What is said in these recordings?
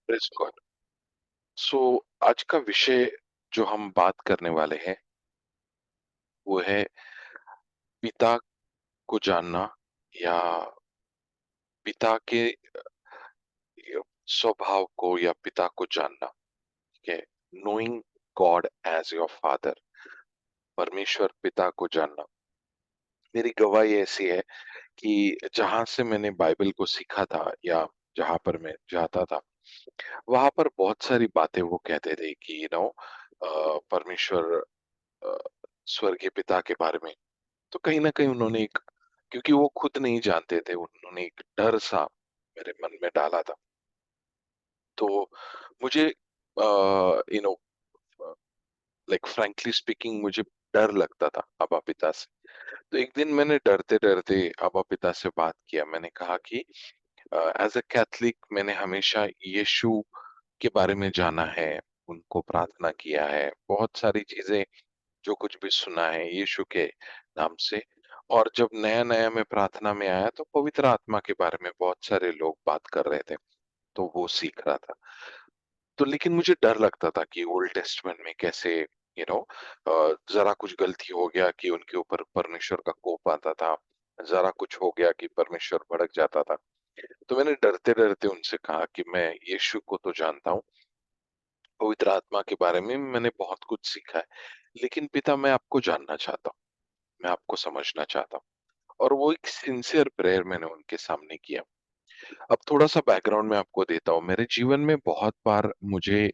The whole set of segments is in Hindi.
Praise God. सो आज का विषय जो हम बात करने वाले हैं, वो है पिता को जानना या पिता के स्वभाव को या पिता को जानना, ठीक है? Knowing God as your father, परमेश्वर पिता को जानना। मेरी गवाही ऐसी है कि जहाँ से मैंने बाइबल को सीखा था या जहाँ पर मैं जाता था, वहाँ पर बहुत सारी बातें वो कहते थे कि परमेश्वर अ, स्वर्गीय पिता के बारे में। तो कहीं न कहीं उन्होंने एक, क्योंकि वो खुद नहीं जानते थे, उन्होंने एक डर-सा मेरे मन में डाला था। तो मुझे you know a, like frankly speaking मुझे डर लगता था अब्बा पिता से। तो एक दिन मैंने डरते-डरते अब्बा पिता से बात किया। मैंने कहा कि एज़ अ कैथलिक मैंने हमेशा यीशु के बारे में जाना है, उनको प्रार्थना किया है, बहुत सारी चीज़ें जो कुछ भी सुना है यीशु के नाम से। और जब नया-नया मैं प्रार्थना में आया तो पवित्र आत्मा के बारे में बहुत सारे लोग बात कर रहे थे, तो वो सीख रहा था। तो लेकिन मुझे डर लगता था कि ओल्ड टेस्टमेंट में कैसे ज़रा कुछ गलती हो गया कि उनके ऊपर परमेश्वर का कोप आता था, ज़रा कुछ हो गया कि परमेश्वर भड़क जाता था। तो मैंने डरते-डरते उनसे कहा कि मैं यीशु को तो जानता हूँ, पवित्र आत्मा के बारे में मैंने बहुत कुछ सीखा है, लेकिन पिता मैं आपको जानना चाहता हूँ, मैं आपको समझना चाहता हूँ। और वो एक सिंसियर प्रेयर मैंने उनके सामने किया। अब थोड़ा-सा बैकग्राउंड मैं आपको देता हूँ। मेरे जीवन में बहुत बार मुझे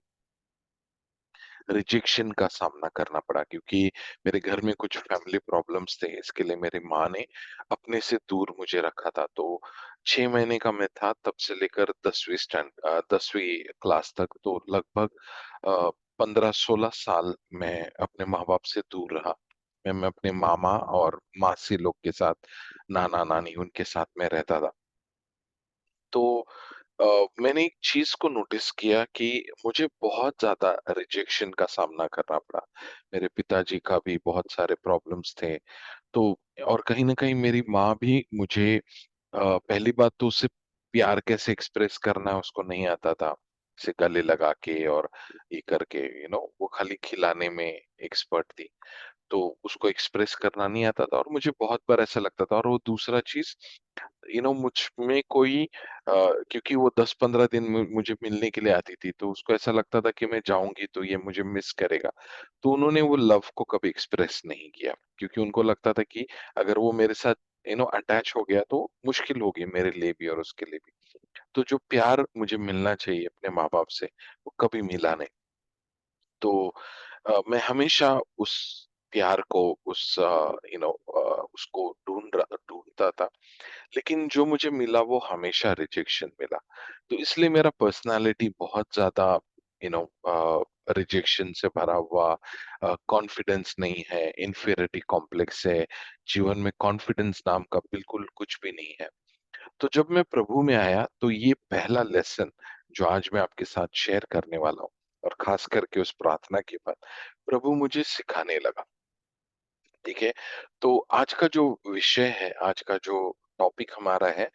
रिजेक्शन का सामना करना पड़ा, क्योंकि मेरे घर में कुछ फैमिली प्रॉब्लम्स थे, इसके लिए मेरी माँ ने अपने से दूर मुझे रखा था। तो 6 महीने का मैं था तब से लेकर 10वीं क्लास तक, तो लगभग 15-16 साल मैं अपने माँ-बाप से दूर रहा। मैं अपने मामा और मासी लोग के साथ, नाना-नानी उनके साथ में रहता था। तो मैंने एक चीज़ को नोटिस किया कि मुझे बहुत ज़्यादा रिजेक्शन का सामना करना पड़ा। मेरे पिताजी का भी बहुत सारे प्रॉब्लम्स थे। तो और कहीं न कहीं मेरी माँ भी मुझे पहली बात तो उसे प्यार कैसे एक्सप्रेस करना है उसको नहीं आता था। ऐसे गले लगा के और ये करके वो खाली खिलाने में एक्सपर्ट थी। तो उसको एक्सप्रेस करना नहीं आता था और मुझे बहुत बार ऐसा लगता था। और वो दूसरा चीज़, मुझ में कोई क्योंकि वो 10-15 दिन मुझे मिलने के लिए आती थी, तो उसको ऐसा लगता था कि मैं जाऊँगी तो ये मुझे मिस करेगा। तो उन्होंने वो लव को कभी एक्सप्रेस नहीं किया, क्योंकि उनको लगता था कि अगर वो मेरे साथ अटैच हो गया तो मुश्किल होगी मेरे लिए भी और उसके लिए भी। तो जो प्यार मुझे मिलना चाहिए अपने माँ-बाप से, वो कभी मिला नहीं। तो मैं हमेशा उस प्यार को, उस उसको ढूँढता था। लेकिन जो मुझे मिला वो हमेशा रिजेक्शन मिला। तो इसलिए मेरा पर्सनैलिटी बहुत ज़्यादा यू नो रिजेक्शन से भरा हुआ, कॉन्फिडेंस नहीं है, इन्फीरियरिटी कॉम्प्लेक्स है, जीवन में कॉन्फिडेंस नाम का बिल्कुल कुछ भी नहीं है। तो जब मैं प्रभु में आया तो ये पहला लेसन जो आज मैं आपके साथ शेयर करने वाला हूँ, और खास करके उस प्रार्थना के बाद प्रभु मुझे सिखाने लगा। ठीक है? तो आज का जो विषय है, आज का जो टॉपिक हमारा है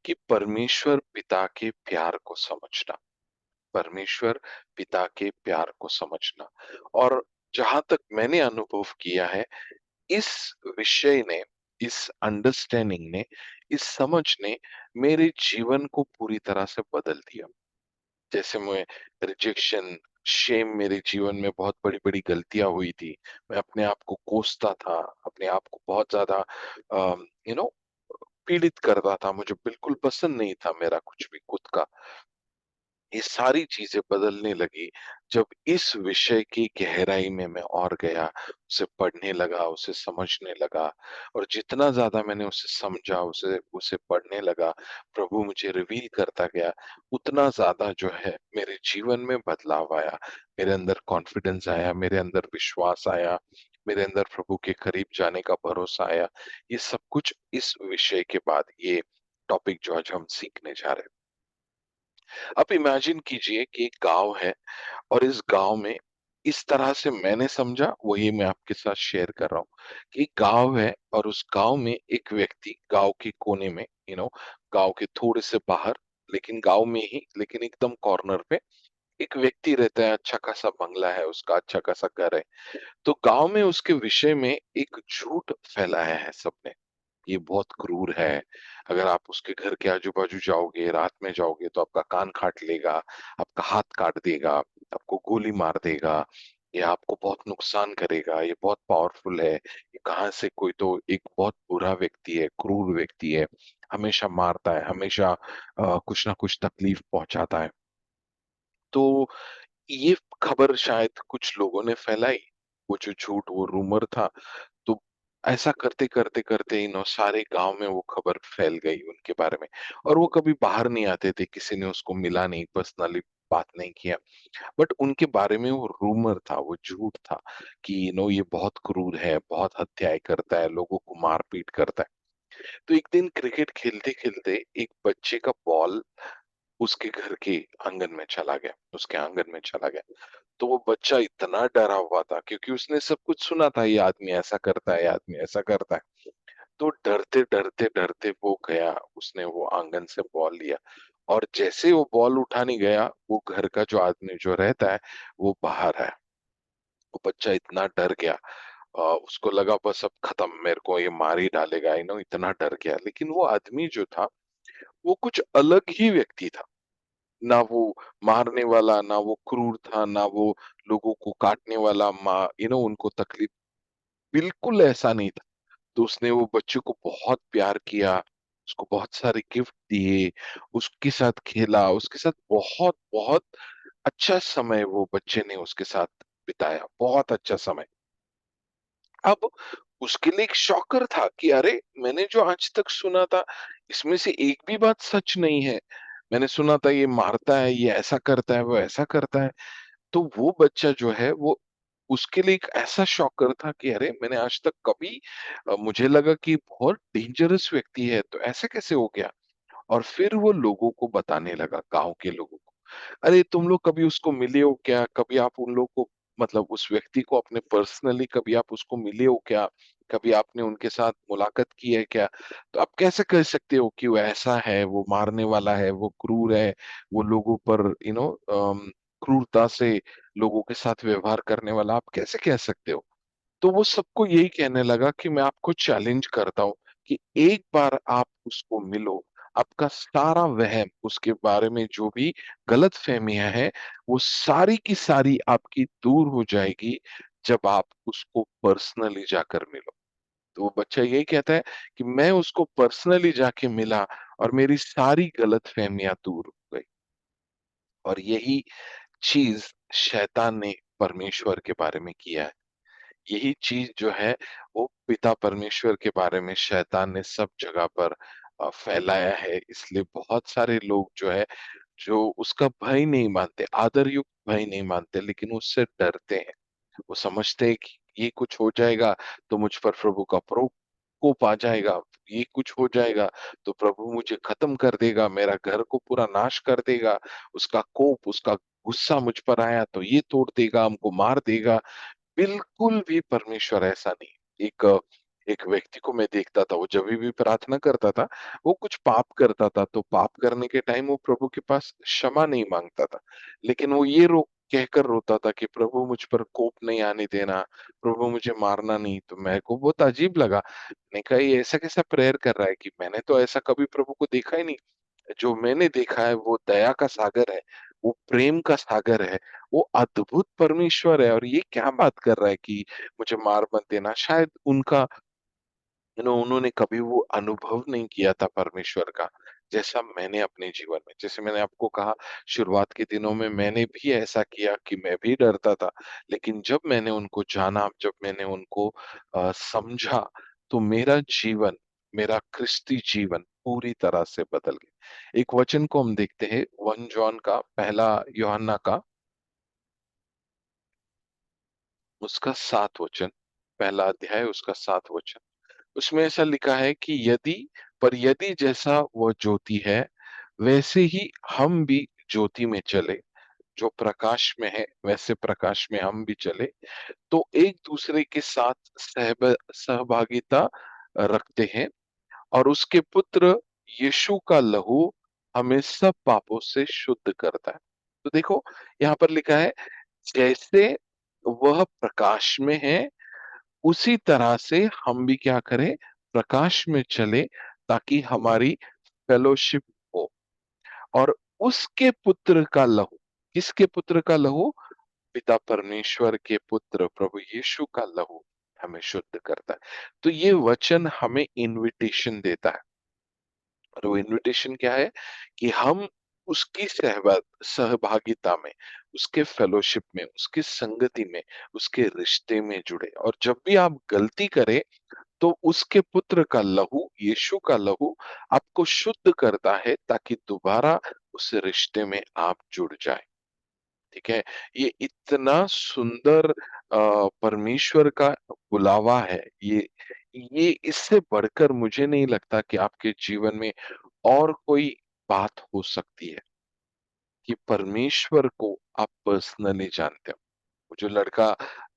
कि परमेश्वर पिता के प्यार को समझना, परमेश्वर पिता के प्यार को समझना। और जहाँ तक मैंने अनुभव किया है, इस विषय ने, इस अंडरस्टैंडिंग ने, इस समझ ने मेरे जीवन को पूरी तरह से बदल दिया। जैसे मैं रिजेक्शन, शेम मेरे जीवन में बहुत बड़ी-बड़ी गलतियाँ हुई थी। मैं अपने आप को कोसता था, अपने आप को बहुत ज़्यादा यू नो पीड़ित करता था। मुझे बिल्कुल पसंद नहीं था मेरा कुछ भी खुद का। ये सारी चीज़ें बदलने लगी जब इस विषय की गहराई में मैं और गया, उसे पढ़ने लगा, उसे समझने लगा। और जितना ज़्यादा मैंने उसे समझा, उसे उसे पढ़ने लगा, प्रभु मुझे रिवील करता गया, उतना ज़्यादा जो है मेरे जीवन में बदलाव आया। मेरे अंदर कॉन्फिडेंस आया, मेरे अंदर विश्वास आया, मेरे अंदर प्रभु के करीब जाने का भरोसा आया। ये सब कुछ इस विषय के बाद, ये टॉपिक जो आज हम सीखने जा रहे हैं। आप इमेजिन कीजिए कि एक गाँव है और इस गाँव में इस तरह से मैंने समझा, वही मैं आपके साथ शेयर कर रहा हूँ कि गाँव है और उस गाँव में एक व्यक्ति गाँव के कोने में गाँव के थोड़े से बाहर लेकिन गाँव में ही, लेकिन एकदम कॉर्नर पे एक व्यक्ति रहता है, अच्छा खासा बंगला है उसका, अच्छा खासा घर है। तो गाँव में उसके विषय में एक झूठ फैलाया है सबने, ये बहुत क्रूर है। अगर आप उसके घर के आजू-बाजू जाओगे, रात में जाओगे तो आपका कान काट लेगा, आपका हाथ काट देगा, आपको गोली मार देगा, ये आपको बहुत नुकसान करेगा, ये बहुत पावरफुल है, ये कहाँ से कोई तो एक बहुत बुरा व्यक्ति है, क्रूर व्यक्ति है, हमेशा मारता है, हमेशा कुछ ना कुछ तकलीफ पहुँचाता है। तो ये खबर शायद कुछ लोगों ने फैलाई, वो जो झूठ, वो रूमर था, तो ऐसा करते-करते सारे गाँव में वो खबर फैल गई उनके बारे में और वो कभी बाहर नहीं आते थे, किसी ने उसको मिला नहीं, पर्सनली बात नहीं किया। बट उनके बारे में वो रूमर था, वो झूठ था कि ये बहुत क्रूर है, बहुत हत्याएँ करता है, लोगों को मार-पीट करता है। तो एक दिन क्रिकेट खेलते-खेलते एक बच्चे का बॉल उसके घर के आंगन में चला गया, उसके आंगन में चला गया। तो वो बच्चा इतना डरा हुआ था क्योंकि उसने सब कुछ सुना था, ये आदमी ऐसा करता है, ये आदमी ऐसा करता है। तो डरते-डरते वो गया, उसने वो आंगन से बॉल लिया और जैसे वो बॉल उठाने गया, वो घर का जो आदमी जो रहता है, वो बाहर आया। वो बच्चा इतना डर गया उसको लगा बस अब खत्म, मेरे को ये मार ही डालेगा, इतना डर गया। लेकिन वो आदमी जो था, वो कुछ अलग ही व्यक्ति था। ना वो मारने वाला, ना वो क्रूर था, ना वो लोगों को काटने वाला, उनको तकलीफ, बिल्कुल ऐसा नहीं था। तो उसने वो बच्चे को बहुत प्यार किया, उसको बहुत सारे गिफ्ट दिए, उसके साथ खेला, उसके साथ बहुत-बहुत अच्छा समय वो बच्चे ने उसके साथ बिताया, बहुत अच्छा समय। अब उसके लिए एक शॉकर था कि अरे! मैंने जो आज तक सुना था, इसमें से एक भी बात सच नहीं है। मैंने सुना था ये मारता है, ये ऐसा करता है, वो ऐसा करता है। तो वो बच्चा जो है वो उसके लिए एक ऐसा शॉकर था कि अरे! मैंने आज तक कभी मुझे लगा कि बहुत डेंजरस व्यक्ति है, तो ऐसे कैसे हो गया? और फिर वो लोगों को बताने लगा, गाँव के लोगों को। अरे तुम लोग कभी उसको मिले हो क्या? कभी आप उन लोग को मतलब उस व्यक्ति को अपने पर्सनली कभी आप उसको मिले हो क्या? कभी आपने उनके साथ मुलाकात की है क्या? तो आप कैसे कह सकते हो कि वो ऐसा है, वो मारने वाला है, वो क्रूर है, वो लोगों पर क्रूरता से लोगों के साथ व्यवहार करने वाला, आप कैसे कह सकते हो? तो वो सबको यही कहने लगा कि मैं आपको चैलेंज करता हूँ कि एक बार आप उसको मिलो, आपका सारा वहम उसके बारे में जो भी गलतफ़हमियाँ हैं, वो सारी की सारी आपकी दूर हो जाएगी, जब आप उसको पर्सनली जाकर मिलो। तो वो बच्चा यही कहता है कि मैं उसको पर्सनली जाके मिला और मेरी सारी गलतफ़हमियाँ दूर हो गई और यही चीज़ शैतान ने परमेश्वर के बारे में किया है। यही चीज़ जो है वो पिता परमेश्वर के बारे में शैतान ने सब जगह पर फैलाया है। इसलिए बहुत सारे लोग जो है, जो उसका भय नहीं मानते, आदर युक्त भय नहीं मानते, लेकिन उससे डरते हैं। वो समझते हैं कि ये कुछ हो जाएगा तो मुझ पर प्रभु का प्रकोप आ जाएगा, ये कुछ हो जाएगा तो प्रभु मुझे खत्म कर देगा, मेरा घर को पूरा नाश कर देगा, उसका कोप, उसका गुस्सा मुझ पर आया तो ये तोड़ देगा, हमको मार देगा। बिल्कुल भी परमेश्वर ऐसा नहीं। एक व्यक्ति को मैं देखता था, वो जभी भी प्रार्थना करता था, वो कुछ पाप करता था, तो पाप करने के टाइम वो प्रभु के पास क्षमा नहीं माँगता था। लेकिन वो ये कहकर रोता था कि प्रभु मुझ पर कोप नहीं आने देना, प्रभु मुझे मारना नहीं। तो मेरे को बहुत अजीब लगा। मैंने कहा ये ऐसा कैसा प्रेयर कर रहा है कि मैंने तो ऐसा कभी प्रभु को देखा ही नहीं। जो मैंने देखा है वो दया का सागर है, वो प्रेम का सागर है, वो अद्भुत परमेश्वर है और ये क्या बात कर रहा है कि मुझे मार मत देना। शायद उनका उन्होंने कभी वो अनुभव नहीं किया था परमेश्वर का, जैसा मैंने अपने जीवन में। जैसे मैंने आपको कहा शुरुआत के दिनों में मैंने भी ऐसा किया कि मैं भी डरता था, लेकिन जब मैंने उनको जाना, जब मैंने उनको समझा, तो मेरा जीवन, मेरा क्रिस्ती जीवन पूरी तरह से बदल गया। एक वचन को हम देखते हैं 1 जॉन का, पहला यूहन्ना का, उसका 7 वचन, पहला अध्याय उसका 7 वचन। उसमें ऐसा लिखा है कि यदि जैसा वह ज्योति है, वैसे ही हम भी ज्योति में चले, जो प्रकाश में है, वैसे प्रकाश में हम भी चले, तो एक-दूसरे के साथ सहभागिता रखते हैं और उसके पुत्र यीशु का लहू हमें सब पापों से शुद्ध करता है। तो देखो यहाँ पर लिखा है, जैसे वह प्रकाश में है, उसी तरह से हम भी क्या करें, प्रकाश में चले, ताकि हमारी फेलोशिप हो। और उसके पुत्र का लहू, किसके पुत्र का लहू? पिता परमेश्वर के पुत्र प्रभु यीशु का लहू हमें शुद्ध करता है। तो ये वचन हमें इनविटेशन देता है। और वो इनविटेशन क्या है? कि हम उसकी सहभागिता में, उसके फेलोशिप में, उसकी संगति में, उसके रिश्ते में जुड़े। और जब भी आप गलती करें, तो उसके पुत्र का लहू, यीशु का लहू आपको शुद्ध करता है, ताकि दोबारा उस रिश्ते में आप जुड़ जाए। ठीक है? ये इतना सुंदर परमेश्वर का बुलावा है। ये इससे बढ़कर मुझे नहीं लगता कि आपके जीवन में और कोई बात हो सकती है, कि परमेश्वर को आप पर्सनली जानते हो। वो जो लड़का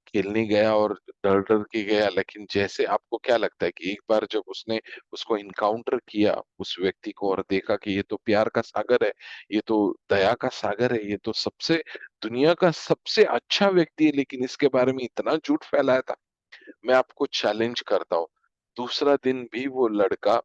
खेलने गया और डर-डर के गया, लेकिन जैसे आपको क्या लगता है कि एक बार जब उसने उसको एनकाउंटर किया, उस व्यक्ति को, और देखा कि ये तो प्यार का सागर है, ये तो दया का सागर है, ये तो सबसे दुनिया का सबसे अच्छा व्यक्ति है, लेकिन इसके बारे में इतना झूठ फैलाया था। मैं आपको चैलेंज करता हूँ, दूसरा दिन भी वो लड़का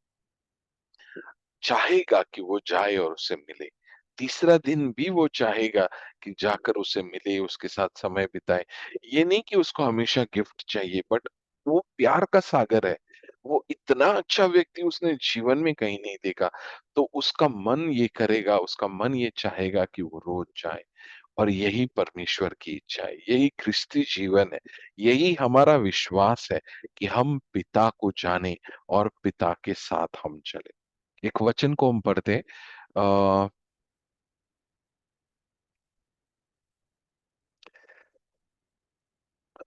चाहेगा कि वो जाए और उससे मिले। तीसरा दिन भी वो चाहेगा कि जाकर उसे मिले, उसके साथ समय बिताए। ये नहीं कि उसको हमेशा गिफ्ट चाहिए, बट वो प्यार का सागर है। वो इतना अच्छा व्यक्ति उसने जीवन में कहीं नहीं देखा। तो उसका मन ये करेगा, उसका मन ये चाहेगा कि वो रोज जाए। और यही परमेश्वर की इच्छा है, यही ख्रिस्ती जीवन है, यही हमारा विश्वास है, कि हम पिता को जाने और पिता के साथ हम चले। एक वचन को हम पढ़ते हैं,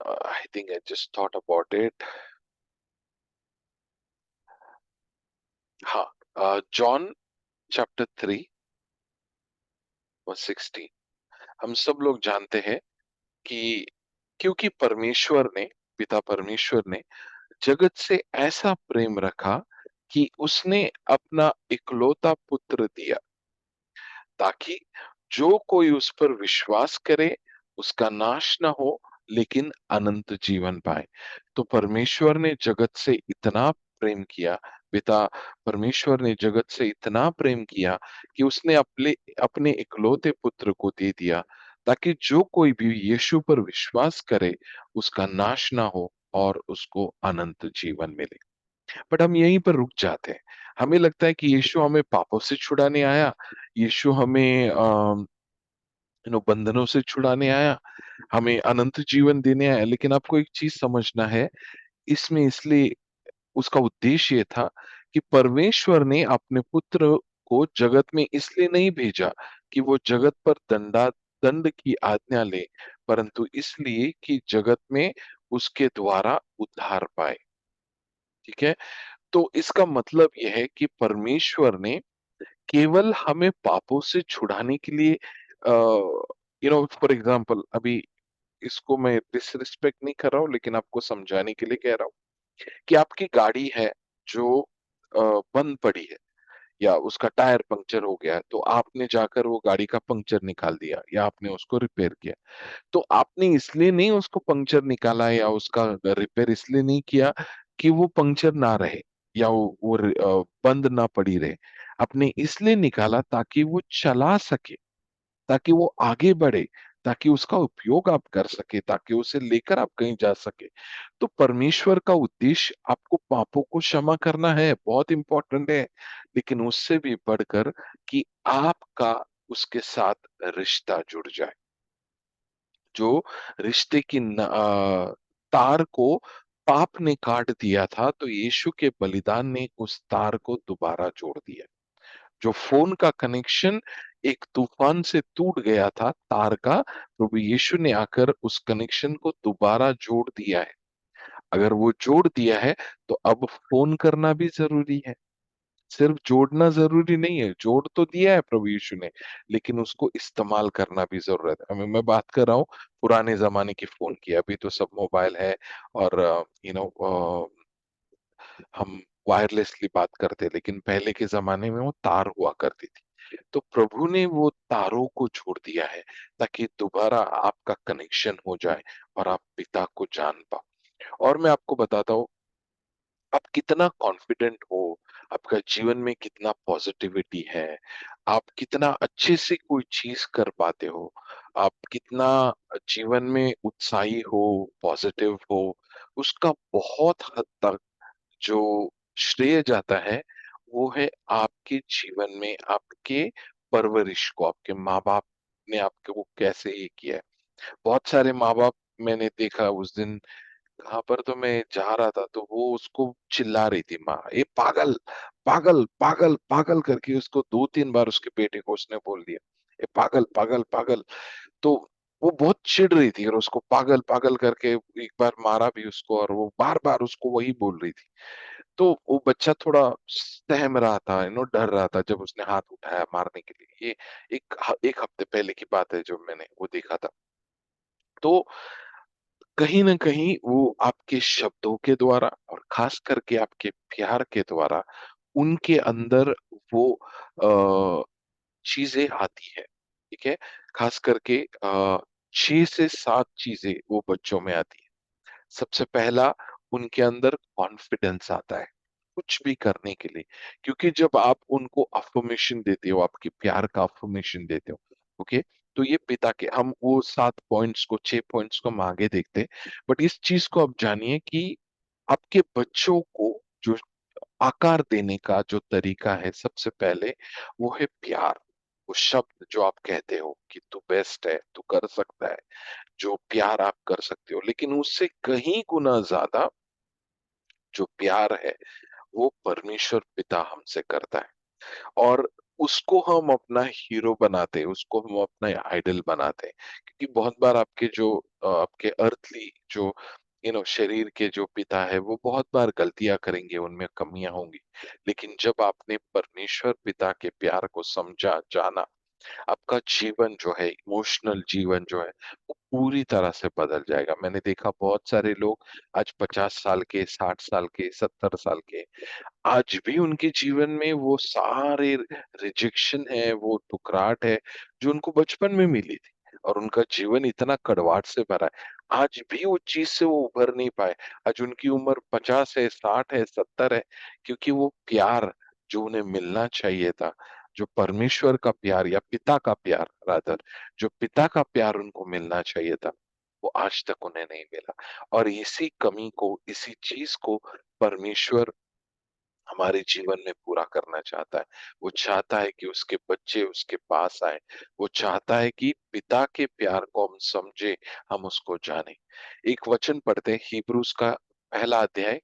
I think I just thought about it. हाँ, जॉन चैप्टर 3 वर्स 16। हम सब लोग जानते हैं कि क्योंकि परमेश्वर ने, पिता परमेश्वर ने जगत से ऐसा प्रेम रखा, कि उसने अपना इकलौता पुत्र दिया, ताकि जो कोई उस पर विश्वास करे, उसका नाश ना हो, लेकिन अनंत जीवन पाए। तो परमेश्वर ने जगत से इतना प्रेम किया, पिता परमेश्वर ने जगत से इतना प्रेम किया, कि उसने अपने अपने इकलौते पुत्र को दे दिया, ताकि जो कोई भी यीशु पर विश्वास करे, उसका नाश ना हो, और उसको अनंत जीवन मिले। बट हम यहीं पर रुक जाते हैं। हमें लगता है कि यीशु हमें पापों से छुड़ाने आया, यीशु हमें बंधनों से छुड़ाने आया, हमें अनंत जीवन देने आया। लेकिन आपको एक चीज समझना है, इसमें इसलिए उसका उद्देश्य ये था, कि परमेश्वर ने अपने पुत्र को जगत में इसलिए नहीं भेजा कि वो जगत पर दंड की आज्ञा ले, परंतु इसलिए कि जगत में उसके द्वारा उद्धार पाए। ठीक है? तो इसका मतलब यह है कि परमेश्वर ने केवल हमें पापों से छुड़ाने के लिए, फॉर एग्जाम्पल, अभी इसको मैं डिसरिस्पेक्ट नहीं कर रहा हूँ, लेकिन आपको समझाने के लिए कह रहा हूँ, कि आपकी गाड़ी है जो बंद पड़ी है, या उसका टायर पंक्चर हो गया है, तो आपने जाकर वो गाड़ी का पंक्चर निकाल दिया, या आपने उसको रिपेयर किया। तो आपने इसलिए नहीं उसको पंक्चर निकाला, या उसका रिपेयर इसलिए नहीं किया कि वो पंक्चर ना रहे, या बंद ना पड़ी रहे। आपने इसलिए निकाला ताकि वो चला सके, ताकि वो आगे बढ़े, ताकि उसका उपयोग आप कर सके, ताकि उसे लेकर आप कहीं जा सके। तो परमेश्वर का उद्देश्य आपको पापों को क्षमा करना है, बहुत इंपॉर्टेंट है, लेकिन उससे भी बढ़कर कि आपका उसके साथ रिश्ता जुड़ जाए। जो रिश्ते की तार को पाप ने काट दिया था, तो यीशु के बलिदान ने उस तार को दोबारा जोड़ दिया। जो फोन का कनेक्शन एक तूफान से टूट गया था तार का, प्रभु यीशु ने आकर उस कनेक्शन को दोबारा जोड़ दिया है। अगर वो जोड़ दिया है, तो अब फोन करना भी जरूरी है। सिर्फ जोड़ना जरूरी नहीं है, जोड़ तो दिया है प्रभु यीशु ने, लेकिन उसको इस्तेमाल करना भी जरूरत है। मैं बात कर रहा हूँ पुराने जमाने की फोन की, अभी तो सब मोबाइल है, और हम वायरलेसली बात करते हैं, लेकिन पहले के जमाने में वो तार हुआ करती थी। तो प्रभु ने वो तारों को जोड़ दिया है ताकि दोबारा आपका कनेक्शन हो जाए और आप पिता को जान पाओ। और मैं आपको बताता हूँ, आप कितना कॉन्फिडेंट हो, आपका जीवन में कितना पॉजिटिविटी है, आप कितना अच्छे से कोई चीज कर पाते हो, आप कितना जीवन में उत्साही हो, पॉजिटिव हो, उसका बहुत हद तक जो श्रेय जाता है वो है आपके जीवन में आपके परवरिश को, आपके माँ बाप ने आपके वो कैसे ये किया है। बहुत सारे माँ बाप मैंने देखा उस दिन, कहाँ पर तो मैं जा रहा था तो वो उसको चिल्ला रही थी माँ, ये पागल पागल पागल पागल करके उसको 2-3 बार उसके बेटे को उसने बोल दिया, ये पागल पागल पागल। तो वो बहुत चिढ़ रही थी और उसको पागल पागल करके एक बार मारा भी उसको, और वो बार बार उसको वही बोल रही थी। तो वो बच्चा थोड़ा सहम रहा था, डर रहा था जब उसने हाथ उठाया मारने के लिए। ये एक हफ्ते पहले की बात है जो मैंने वो देखा था। तो कहीं न कहीं वो आपके शब्दों के द्वारा और खास करके आपके प्यार के द्वारा उनके अंदर वो चीज़ें आती है, ठीक है? खास करके 6 से 7 चीज़ें वो बच्चों में आती है। सबसे पहला, उनके अंदर कॉन्फिडेंस आता है, कुछ भी करने के लिए। क्योंकि जब आप उनको अफ़र्मेशन देते हो, आपके प्यार का अफ़र्मेशन देते हो, ओके? तो ये पिता के हम वो 7 पॉइंट्स को 6 पॉइंट्स को हम आगे देखते हैं। बट इस चीज़ को आप जानिए कि आपके बच्चों को जो आकार देने का जो तरीका है, सबसे पहले वो है प्यार। वो शब्द जो आप कहते हो कि तू बेस्ट है, तू कर सकता है, जो प्यार आप कर सकते हो। लेकिन उससे कहीं गुना ज्यादा जो प्यार है वो परमेश्वर पिता हमसे करता है। और उसको हम अपना हीरो बनाते हैं, उसको हम अपना आइडल बनाते हैं। क्योंकि बहुत बार आपके जो आपके अर्थली जो शरीर के जो पिता है वो बहुत बार गलतियां करेंगे, उनमें कमियां होंगी। लेकिन जब आपने परमेश्वर पिता के प्यार को समझा, जाना, आपका जीवन जो है, इमोशनल जीवन जो है, वो पूरी तरह से बदल जाएगा। मैंने देखा बहुत सारे लोग आज 50 साल के, 60 साल के, 70 साल के, आज भी उनके जीवन में वो सारे रिजेक्शन है, वो ठुकराहट है जो उनको बचपन में मिली थी, और उनका जीवन इतना कड़वाहट से भरा है। आज भी वो चीज से वो उभर नहीं पाए। आज उनकी उम्र 50 है, 60 है, 70 है, क्योंकि वो प्यार जो उन्हें मिलना चाहिए था, जो परमेश्वर का प्यार या पिता का प्यार रादर, जो पिता का प्यार उनको मिलना चाहिए था, वो आज तक उन्हें नहीं मिला। और इसी कमी को, इसी चीज को परमेश्वर हमारे जीवन में पूरा करना चाहता है। वो चाहता है कि उसके बच्चे उसके पास आए। वो चाहता है कि पिता के प्यार को हम समझे, हम उसको जाने। एक वचन पढ़ते हैं, हिब्रूज का पहला अध्याय,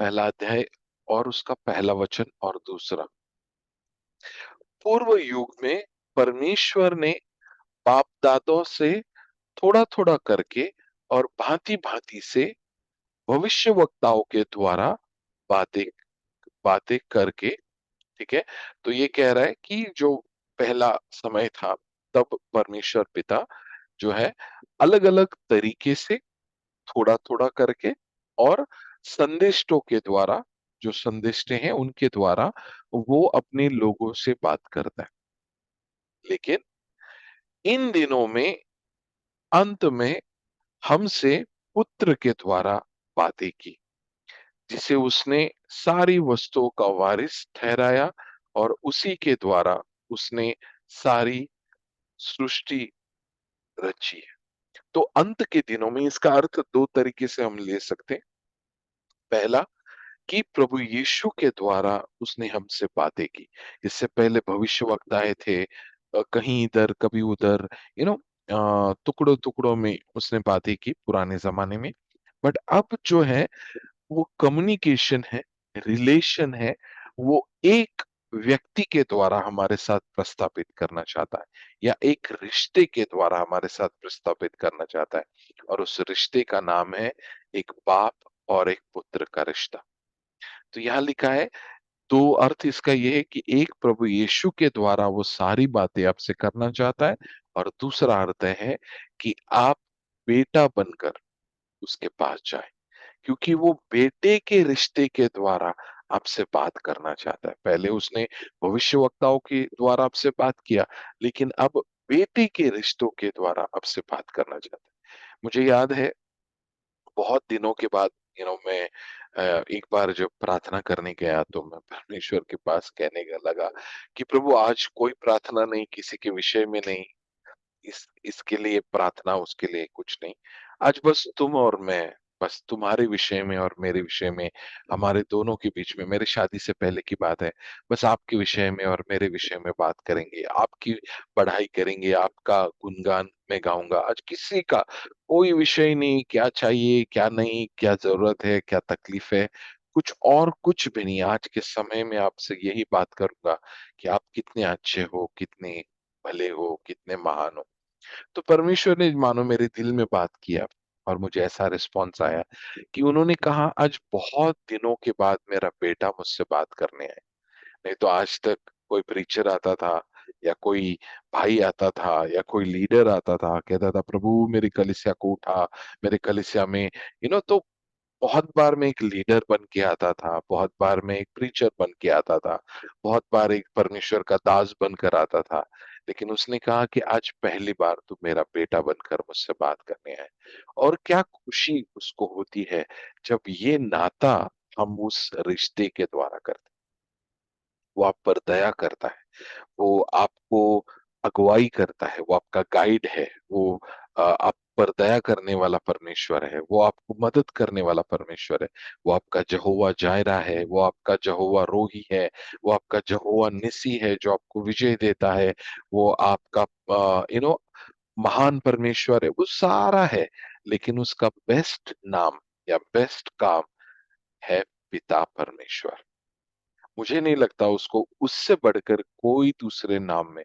पहला अध्याय और उसका पहला वचन और दूसरा। पूर्व युग में परमेश्वर ने बाप दादों से थोड़ा थोड़ा करके और भांति भांति से भविष्यवक्ताओं के द्वारा बातें बातें करके, ठीक है? तो ये कह रहा है कि जो पहला समय था, तब परमेश्वर पिता जो है अलग-अलग तरीके से थोड़ा-थोड़ा करके और संदिष्टों के द्वारा, जो संदिष्टे हैं उनके द्वारा वो अपने लोगों से बात करता है। लेकिन इन दिनों में अंत में हमसे पुत्र के द्वारा बातें की, जिसे उसने सारी वस्तुओं का वारिस ठहराया और उसी के द्वारा उसने सारी सृष्टि रची है। तो अंत के दिनों में इसका अर्थ दो तरीके से हम ले सकते हैं। पहला, कि प्रभु यीशु के द्वारा उसने हमसे बातें की। इससे पहले भविष्यवक्ताएं थे, कहीं इधर कभी उधर, टुकड़ों टुकड़ों में उसने बातें की पुराने जमाने में। बट अब जो है वो कम्युनिकेशन है, रिलेशन है, वो एक व्यक्ति के द्वारा हमारे साथ प्रस्तापित करना चाहता है, या एक रिश्ते के द्वारा हमारे साथ प्रस्तापित करना चाहता है। और उस रिश्ते का नाम है एक बाप और एक पुत्र का रिश्ता। तो यहाँ लिखा है, दो अर्थ इसका ये है कि एक, प्रभु यीशु के द्वारा वो सारी बातें आपसे करना चाहता है, और दूसरा अर्थ है कि आप बेटा बनकर उसके पास जाए, क्योंकि वो बेटे के रिश्ते के द्वारा आपसे बात करना चाहता है। पहले उसने भविष्यवक्ताओं के द्वारा आपसे बात किया, लेकिन अब बेटे के रिश्तों के द्वारा आपसे बात करना चाहता है। मुझे याद है बहुत दिनों के बाद मैं एक बार जब प्रार्थना करने गया तो मैं परमेश्वर के पास कहने लगा कि प्रभु आज कोई प्रार्थना नहीं, किसी के विषय में नहीं, इसके लिए प्रार्थना, उसके लिए कुछ नहीं। आज बस तुम और मैं, बस तुम्हारे विषय में और मेरे विषय में, हमारे दोनों के बीच में, मेरी शादी से पहले की बात है, बस आपके विषय में और मेरे विषय में बात करेंगे, आपकी पढ़ाई करेंगे, आपका गुणगान मैं गाऊंगा। आज किसी का कोई विषय नहीं, क्या चाहिए क्या नहीं, क्या जरूरत है क्या तकलीफ है, कुछ और कुछ भी नहीं। आज के समय में आपसे यही बात करूंगा कि आप कितने अच्छे हो, कितने भले हो, कितने महान हो। तो परमेश्वर ने मानो मेरे दिल में बात किया और मुझे ऐसा रिस्पॉन्स आया कि उन्होंने कहा आज बहुत दिनों के बाद मेरा बेटा मुझसे बात करने आए। नहीं तो आज तक कोई प्रीचर आता था या कोई भाई आता था या कोई लीडर आता था, कहता था प्रभु मेरी कलीसिया को उठा, मेरे कलीसिया में तो बहुत बार मैं एक लीडर बन के आता था, बहुत बार मैं एक प्रीचर बन के आता था, बहुत बार एक परमेश्वर का दास बनकर आता था। लेकिन उसने कहा कि आज पहली बार तू मेरा बेटा बनकर मुझसे बात करने आए। और क्या खुशी उसको होती है जब ये नाता हम उस रिश्ते के द्वारा करते हैं। वो आप पर दया करता है, वो आपको अगुवाई करता है, वो आपका गाइड है, वो आप पर दया करने वाला परमेश्वर है, वो आपको मदद करने वाला परमेश्वर है। वो आपका यहोवा जायरा है, वो आपका यहोवा रोही है, वो आपका यहोवा निसी है जो आपको विजय देता है, वो आपका महान परमेश्वर है, वो सारा है। लेकिन उसका बेस्ट नाम या बेस्ट काम है पिता परमेश्वर। मुझे नहीं लगता उसको उससे बढ़कर कोई दूसरे नाम में,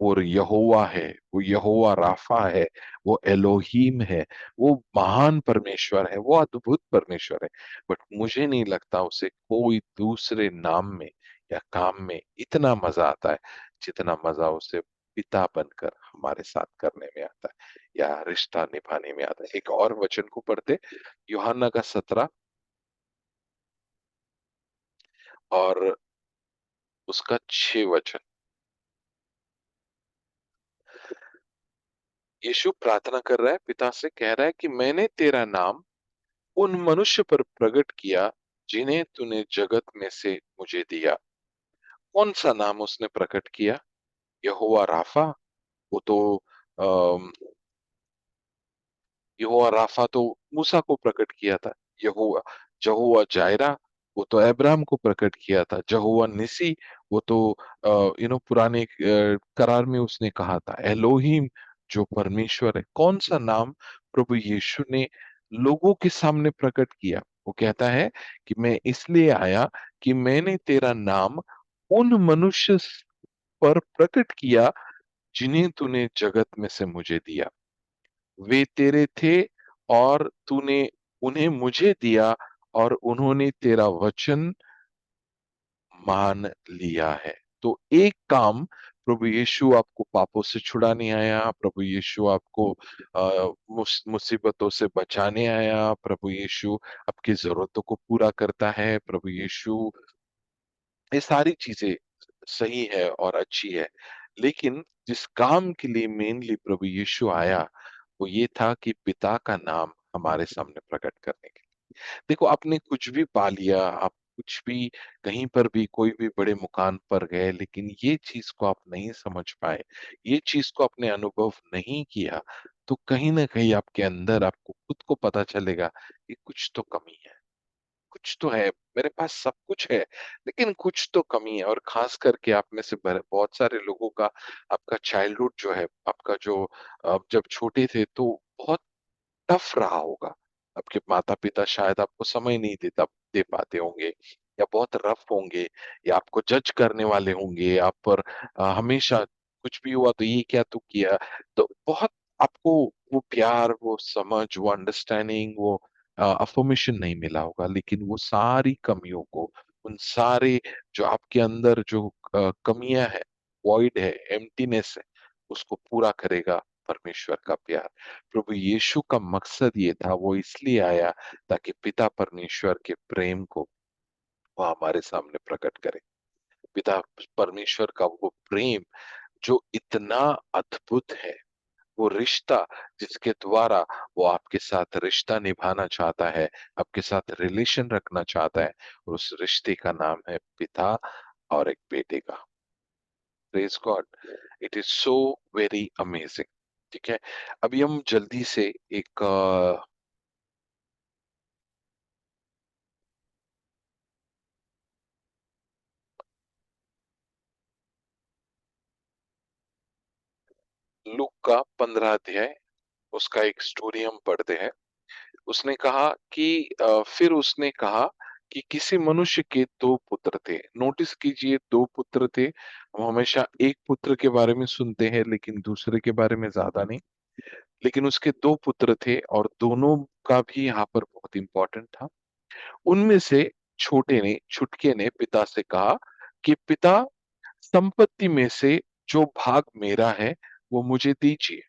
वो यहोवा है, वो यहोवा राफा है, वो एलोहीम है, वो महान परमेश्वर है, वो अद्भुत परमेश्वर है। बट मुझे नहीं लगता उसे कोई दूसरे नाम में या काम में इतना मजा आता है जितना मजा उसे पिता बनकर हमारे साथ करने में आता है या रिश्ता निभाने में आता है। एक और वचन को पढ़ते, यूहन्ना का 17 और उसका 6 वचन। यीशु प्रार्थना कर रहा है, पिता से कह रहा है कि मैंने तेरा नाम उन मनुष्य पर प्रकट किया जिन्हें तूने जगत में से मुझे दिया। कौन सा नाम उसने प्रकट किया? यहोवा राफा। वो तो यहोवा राफा तो मूसा को प्रकट किया था। यहोवा यहोवा जायरा, वो तो अब्राहम को प्रकट किया था। यहोवा निसी, वो तो पुराने करार में उसने कहा था। एलोहिम, जो परमेश्वर है। कौन सा नाम प्रभु यीशु ने लोगों के सामने प्रकट किया? वो कहता है कि मैं इसलिए आया कि मैंने तेरा नाम उन मनुष्य पर प्रकट किया जिन्हें तूने जगत में से मुझे दिया। वे तेरे थे और तूने उन्हें मुझे दिया और उन्होंने तेरा वचन मान लिया है। तो एक काम, प्रभु यीशु आपको पापों से छुड़ाने आया, प्रभु यीशु आपको मुसीबतों से बचाने आया, प्रभु यीशु आपकी जरूरतों को पूरा करता है, प्रभु यीशु, ये सारी चीजें सही है और अच्छी है। लेकिन जिस काम के लिए मेनली प्रभु यीशु आया, वो ये था कि पिता का नाम हमारे सामने प्रकट करने के लिए। देखो, आपने कुछ भी पा लिया, आप कुछ भी कहीं पर भी कोई भी बड़े मुकाम पर गए, लेकिन ये चीज को आप नहीं समझ पाए, ये चीज को आपने अनुभव नहीं किया, तो कहीं ना कहीं आपके अंदर आपको खुद को पता चलेगा कि कुछ तो कमी है, कुछ तो है। मेरे पास सब कुछ है, लेकिन कुछ तो कमी है। और खास करके आप में से बहुत सारे लोगों का, आपका चाइल्डहुड जो है, आपका जो आप जब छोटे थे तो बहुत टफ रहा होगा। आपके माता पिता शायद आपको समय नहीं दे पाते होंगे, या बहुत रफ होंगे, या आपको जज करने वाले होंगे आप पर। हमेशा कुछ भी हुआ तो ये क्या तू किया, तो बहुत आपको वो प्यार, वो समझ, वो अंडरस्टैंडिंग, वो अफर्मेशन नहीं मिला होगा। लेकिन वो सारी कमियों को, उन सारे जो आपके अंदर जो कमियां है, वॉइड है, एम्प्टीनेस है, उसको पूरा करेगा परमेश्वर का प्यार। प्रभु यीशु का मकसद ये था, वो इसलिए आया ताकि पिता परमेश्वर के प्रेम को वो हमारे सामने प्रकट करे। पिता परमेश्वर का वो प्रेम जो इतना अद्भुत है, वो रिश्ता जिसके द्वारा वो आपके साथ रिश्ता निभाना चाहता है, आपके साथ रिलेशन रखना चाहता है, और उस रिश्ते का नाम है पिता और एक बेटे का। Praise God, it is so very amazing. ठीक है, अभी हम जल्दी से एक लूक का 15 अध्याय, उसका एक स्टोरी हम पढ़ते हैं। उसने कहा कि फिर उसने कहा कि किसी मनुष्य के दो पुत्र थे। नोटिस कीजिए, दो पुत्र थे। हम हमेशा एक पुत्र के बारे में सुनते हैं लेकिन दूसरे के बारे में ज्यादा नहीं। लेकिन उसके दो पुत्र थे और दोनों का भी यहाँ पर बहुत इंपॉर्टेंट था। उनमें से छोटे ने, छुटके ने पिता से कहा कि पिता, संपत्ति में से जो भाग मेरा है वो मुझे दीजिए।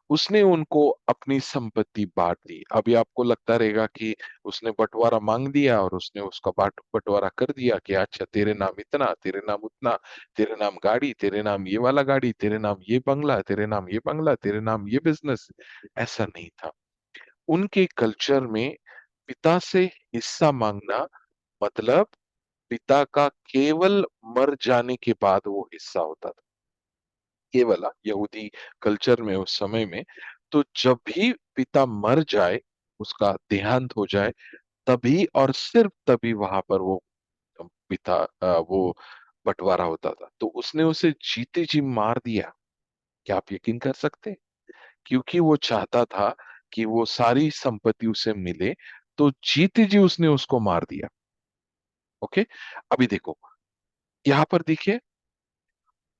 उसने उनको अपनी संपत्ति बांट दी। अभी आपको लगता रहेगा कि उसने बंटवारा मांग दिया और उसने उसका बंटवारा कर दिया कि अच्छा तेरे नाम इतना, तेरे नाम उतना, तेरे नाम गाड़ी, तेरे नाम ये वाला गाड़ी, तेरे नाम ये बंगला, तेरे नाम ये बंगला, तेरे नाम ये बिजनेस। ऐसा नहीं था। उनके कल्चर में पिता से हिस्सा मांगना मतलब पिता का केवल मर जाने के बाद वो हिस्सा होता था। केवल यहूदी कल्चर में उस समय में, तो जब भी पिता मर जाए, उसका देहांत हो जाए, तभी और सिर्फ तभी वहां पर वो पिता वो बंटवारा होता था। तो उसने उसे जीते जी मार दिया। क्या आप यकीन कर सकते हैं? क्योंकि वो चाहता था कि वो सारी संपत्ति उसे मिले, तो जीते जी उसने उसको मार दिया। ओके, अभी देखो, यहां पर देखिए,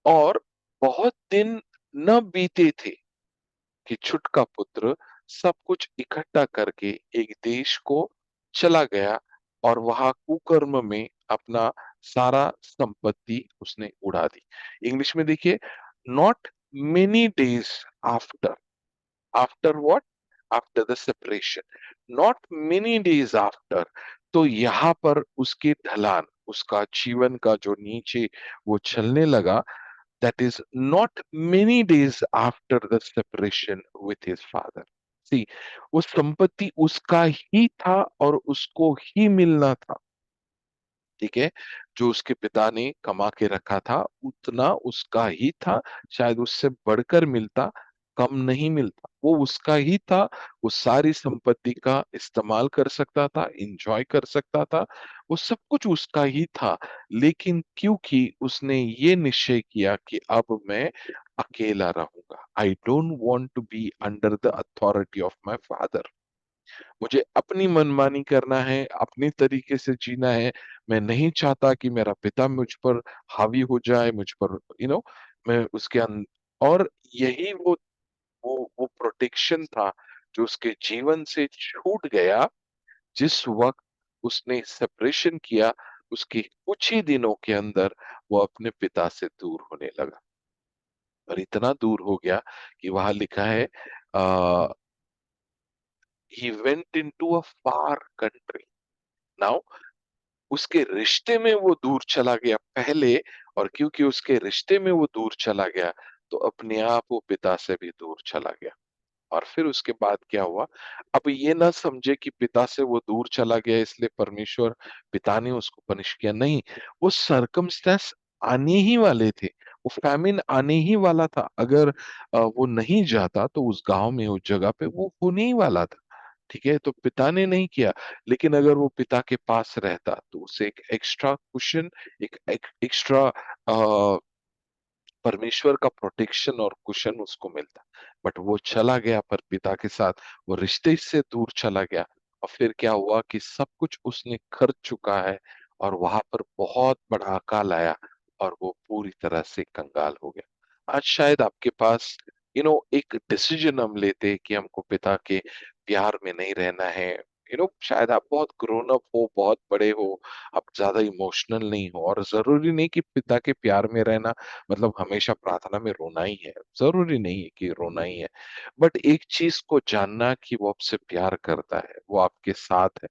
और बहुत दिन न बीते थे कि छुटका पुत्र सब कुछ इकट्ठा करके एक देश को चला गया और वहां कुकर्म में अपना सारा संपत्ति उसने उड़ा दी। इंग्लिश में देखिए, not many days after, after what, after the separation, not many days after. तो यहाँ पर उसकी ढलान, उसका जीवन का जो नीचे वो चलने लगा, that is not many days after the separation with his father. See, वो संपत्ति उसका ही था और उसको ही मिलना था। ठीक है, जो उसके पिता ने कमा के रखा था उतना उसका ही था। शायद उससे बढ़कर मिलता, कम नहीं मिलता, वो उसका ही था। वो सारी संपत्ति का इस्तेमाल कर सकता था, इंजॉय कर सकता था, वो सब कुछ उसका ही था। लेकिन क्योंकि उसने ये निश्चय किया कि अब मैं अकेला रहूंगा, I don't want to be under the authority of my father, मुझे अपनी मनमानी करना है, अपने तरीके से जीना है। मैं नहीं चाहता कि मेरा पिता मुझ पर हावी हो जाए, मुझ पर मैं उसके और यही वो प्रोटेक्शन था जो उसके जीवन से छूट गया जिस वक्त उसने सेपरेशन किया। उसके कुछ ही दिनों के अंदर वो अपने पिता से दूर होने लगा, और इतना दूर हो गया कि वहां लिखा है, he went into a far country. Now, उसके रिश्ते में वो दूर चला गया पहले, और क्योंकि उसके रिश्ते में वो दूर चला गया, तो अपने आप वो पिता से भी दूर चला गया। और फिर उसके बाद क्या हुआ? अब ये ना समझे कि पिता से वो दूर चला गया इसलिए परमेश्वर, पिता ने उसको पनिश किया, नहीं। वो सरकमस्टेंस आने ही वाले थे, वो फैमिन आने ही वाला था। अगर वो नहीं जाता तो उस गांव में, उस जगह पे वो होने ही वाला था। ठीक है, तो पिता ने नहीं किया। लेकिन अगर वो पिता के पास रहता तो उसे एक एक्स्ट्रा कुशन, एक एक्स्ट्रा परमेश्वर का प्रोटेक्शन और कुशन उसको मिलता। बट वो चला गया, पर पिता के साथ वो रिश्ते से दूर चला गया। और फिर क्या हुआ कि सब कुछ उसने खर्च चुका है, और वहां पर बहुत बड़ा अकाल आया और वो पूरी तरह से कंगाल हो गया। आज शायद आपके पास एक डिसीजन हम लेते हैं कि हमको पिता के प्यार में नहीं रहना है। शायद आप बहुत ग्रोन अप हो, बहुत बड़े हो, आप ज्यादा इमोशनल नहीं हो, और जरूरी नहीं कि पिता के प्यार में रहना मतलब हमेशा प्रार्थना में रोना ही है। जरूरी नहीं है कि रोना ही है। बट एक चीज को जानना कि वो आपसे प्यार करता है, वो आपके साथ है।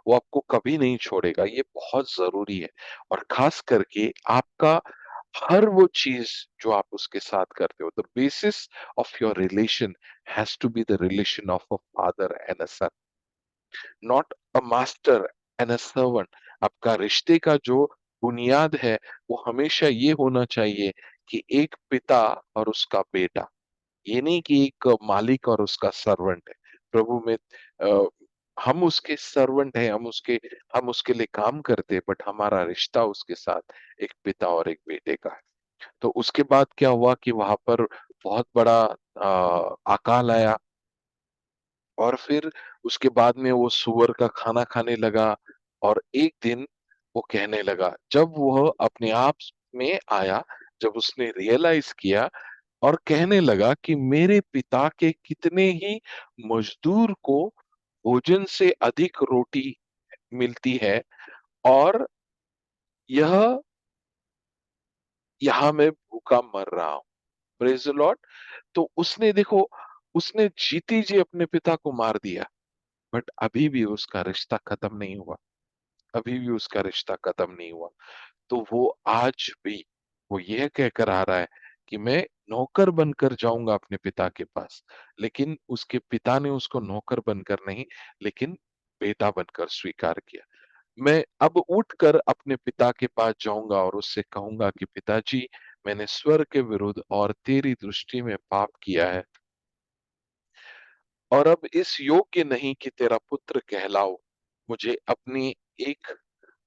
वो आपको कभी नहीं छोड़ेगा, ये बहुत ज़रूरी है। और ख़ास करके आपका हर वो चीज़ जो आप उसके साथ करते हो, the basis of your relation has to be the relation of a father and a son, not a master and a servant. आपका रिश्ते का जो बुनियाद है, वो हमेशा ये होना चाहिए कि एक पिता और उसका बेटा। ये नहीं कि एक मालिक और उसका सर्वेंट है। प्रभु में हम उसके सर्वेंट हैं, हम उसके लिए काम करते हैं, बट हमारा रिश्ता उसके साथ एक पिता और एक बेटे का है। तो उसके बाद क्या हुआ कि वहाँ पर बहुत बड़ा अकाल आया और फिर उसके बाद में वो सूअर का खाना खाने लगा और एक दिन वो कहने लगा, जब वह अपने आप में आया, जब उसने रियलाइज़ किया और कहने लगा कि मेरे पिता के कितने ही मजदूर को भोजन से अधिक रोटी मिलती है और यह यहाँ मैं भूखा मर रहा हूँ। Praise the Lord. तो उसने देखो, उसने जीते जी अपने पिता को मार दिया, बट अभी भी उसका रिश्ता खत्म नहीं हुआ, अभी भी उसका रिश्ता खत्म नहीं हुआ। तो वो आज भी वो यह कहकर आ रहा है कि मैं नौकर बनकर जाऊँगा अपने पिता के पास। लेकिन उसके पिता ने उसको नौकर बनकर नहीं, लेकिन बेटा बनकर स्वीकार किया। मैं अब उठकर अपने पिता के पास जाऊँगा और उससे कहूँगा कि पिताजी, मैंने स्वर्ग के विरुद्ध और तेरी दृष्टि में पाप किया है और अब इस योग्य नहीं कि तेरा पुत्र कहलाऊँ। मुझे अपनी एक